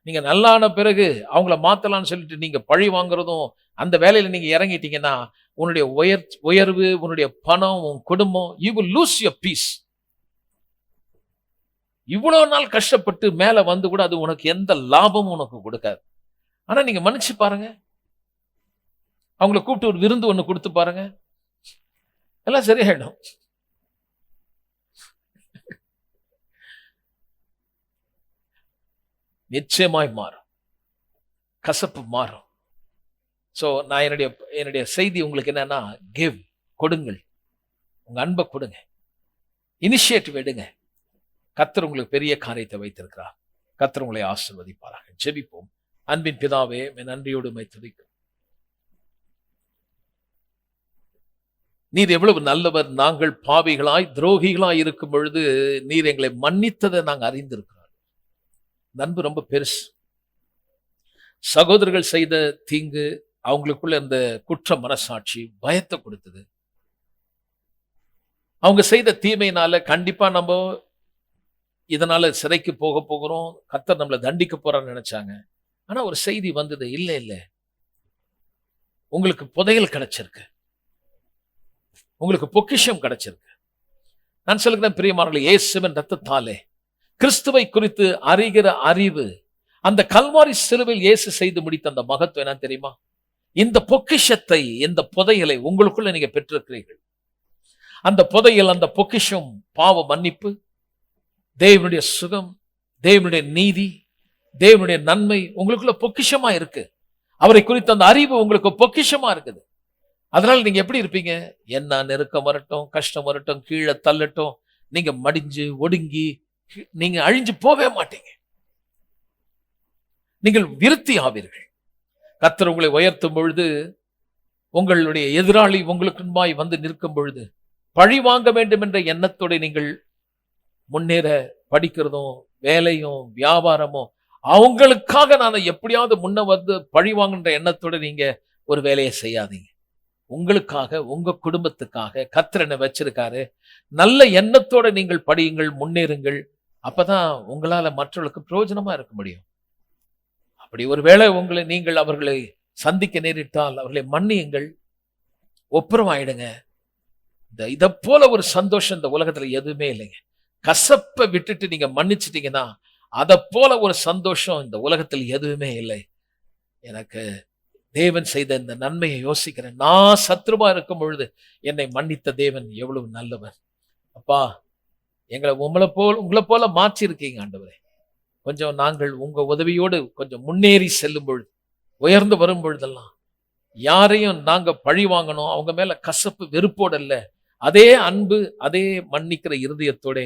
நீங்க நல்லான பிறகு அவங்கள மாத்தலாம்னு சொல்லிட்டு நீங்க பழி வாங்குறதும் அந்த வேலையில நீங்க இறங்கிட்டீங்கன்னா உன்னுடைய உயர்வு, உன்னுடைய பணம், உன் குடும்பம், you will lose your peace. இவ்வளவு நாள் கஷ்டப்பட்டு மேல கூட அது உனக்கு எந்த லாபமும் உனக்கு கொடுக்காது. ஆனா நீங்க மன்னிச்சு பாருங்க, அவங்கள கூப்பிட்டு ஒரு விருந்து ஒண்ணு கொடுத்து பாருங்க, எல்லாம் சரியாயிடும். நிச்சயமாய் மாறும், கசப்பு மாறும். சோ நான் என்னுடைய செய்தி உங்களுக்கு என்னன்னா, கிவ், கொடுங்கள், உங்க அன்பை கொடுங்க, இனிஷியேட்டிவ் எடுங்க. கர்த்தர் உங்களுக்கு பெரிய காரியத்தை வைத்திருக்கிறார். கர்த்தர் உங்களை ஆசீர்வதிப்பாராக. ஜெபிப்போம். அன்பின் பிதாவே, நன்றியோடு உம்மை துதிக்கிறோம். நீர் எவ்வளவு நல்லவர். நாங்கள் பாவிகளாய் துரோகிகளாய் இருக்கும் பொழுது நீர் எங்களை மன்னித்ததை நாங்கள் அறிந்திருக்கிறோம். அன்பு ரொம்ப பெருசு. சகோதரர்கள் செய்த தீங்கு, அவங்களுக்குள்ள இந்த குற்ற மனசாட்சி பயத்தை கொடுத்தது. அவங்க செய்த தீமையினால கண்டிப்பா நம்ம இதனால சிறைக்கு போகிறோம், கர்த்தர் நம்மளை தண்டிக்க போறான்னு நினைச்சாங்க. ஆனா ஒரு செய்தி வந்தது, இல்ல உங்களுக்கு புதையல் கிடைச்சிருக்கு, உங்களுக்கு பொக்கிஷம் கிடைச்சிருக்கு. நான் சொல்லுகிறேன் பிரியமானவர்களே, இயேசுவின் இரத்தத்தாலே கிறிஸ்துவை குறித்து அறிகிற அறிவு, அந்த கல்வாரி சிலுவையில் இயேசு செய்து முடித்த அந்த மகத்துவம் என்ன தெரியுமா? இந்த பொக்கிஷத்தை, இந்த புதையலை உங்களுக்குள்ள நீங்க பெற்றிருக்கிறீர்கள். அந்த புதையல், அந்த பொக்கிஷம் பாவ மன்னிப்பு, தேவனுடைய சுகம், தேவனுடைய நீதி, தேவனுடைய நன்மை உங்களுக்குள்ள பொக்கிஷமா இருக்கு. அவரை குறித்த அந்த அறிவு உங்களுக்கு பொக்கிஷமா இருக்குது. அதனால நீங்க எப்படி இருப்பீங்க? என்ன நெருக்கம் வரட்டும், கஷ்டம் வரட்டும், கீழே தள்ளட்டும், நீங்க மடிஞ்சு ஒடுங்கி நீங்க அழிஞ்சு போவே மாட்டீங்க. நீங்கள் விருத்தி ஆவீர்கள். கர்த்தர் உங்களை உயர்த்தும் பொழுது உங்களுடைய எதிராளி உங்களுக்கு முன்பாய் வந்து நிற்கும் பொழுது பழி வாங்க வேண்டும் என்ற எண்ணத்தோட நீங்கள் முன்னேற படிக்கிறதும் வேலையும் வியாபாரமும் அவங்களுக்காக நான் எப்படியாவது முன்ன வந்து பழி வாங்குன்ற எண்ணத்தோட நீங்க ஒரு வேலையை செய்யாதீங்க. உங்களுக்காக, உங்க குடும்பத்துக்காக கர்த்தர் என்ன வச்சிருக்காரு. நல்ல எண்ணத்தோட நீங்கள் படியுங்கள், முன்னேறுங்கள். அப்பதான் உங்களால மற்றவர்களுக்கு பிரயோஜனமா இருக்க முடியும். அப்படி ஒருவேளை நீங்கள் அவர்களை சந்திக்க நேரிட்டால் அவர்களை மன்னியுங்கள், ஒப்புரவாயிடுங்க. இதை போல ஒரு சந்தோஷம் இந்த உலகத்துல எதுவுமே இல்லைங்க. கசப்பை விட்டுட்டு நீங்க மன்னிச்சிட்டீங்கன்னா அதை போல ஒரு சந்தோஷம் இந்த உலகத்தில் எதுவுமே இல்லை. எனக்கு தேவன் செய்த இந்த நன்மையை யோசிக்கிறேன். நான் சத்ருவா இருக்கும் பொழுது என்னை மன்னித்த தேவன் எவ்வளவு நல்லவர். அப்பா, எங்களை உங்களை போல மாற்றி இருக்கீங்க ஆண்டவரே. கொஞ்சம் நாங்கள் உங்க உதவியோடு கொஞ்சம் முன்னேறி செல்லும் பொழுது, உயர்ந்து வரும் பொழுதெல்லாம் யாரையும் நாங்க பழி வாங்கணும், அவங்க மேல கசப்பு வெறுப்போடு அல்ல, அதே அன்பு, அதே மன்னிக்கிற இருதயத்தோட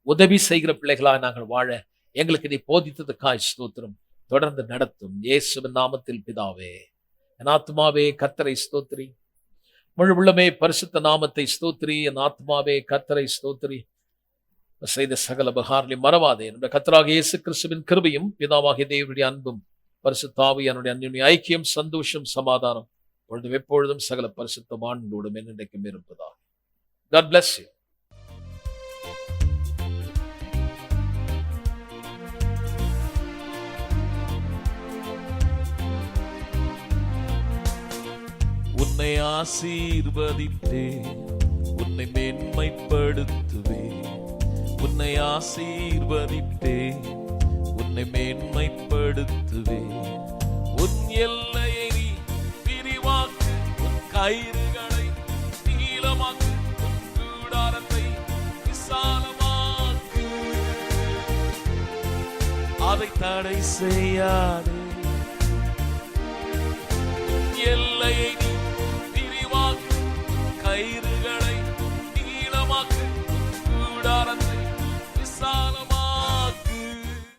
உதவி செய்கிற பிள்ளைகளாக நாங்கள் வாழ எங்களுக்கு நீ போதித்ததுக்காய் ஸ்தோத்திரம். தொடர்ந்து நடத்தும் இயேசுவின் நாமத்தில் பிதாவே. என் ஆத்மாவே கர்த்தரை ஸ்தோத்திரி, முழு உள்ளமே பரிசுத்த நாமத்தை ஸ்தோத்திரி. என் ஆத்மாவே கர்த்தரை ஸ்தோத்திரி. செய்த சகல உபகாரங்களை மறவாதே. நம்முடைய கர்த்தராகிய இயேசு கிறிஸ்துவின் கிருபையும் பிதாவாகிய தேவனுடைய அன்பும் பரிசுத்த ஆவியானவருடைய அன்யோன்ய ஐக்கியம், சந்தோஷம், சமாதானம் பொழுதும் எப்பொழுதும் சகல பரிசுத்தவான்களோடும் என்றைக்கும் இருப்பதாக. God bless you. உன்னை ஆசீர்வதித்தேன், உன்னை மேன்மைப்படுத்துவேன். உன்னை ஆசீர்வதித்தேன், உன்னை மேன்மைப்படுத்துவேன். உன் எல்லையை நீ விரிவாக்கு, உன் கயிறுகளை நீளமாக்கு, உன் கூடாரத்தை விசாலமாக்கு. அதை தடை செய்யாதே,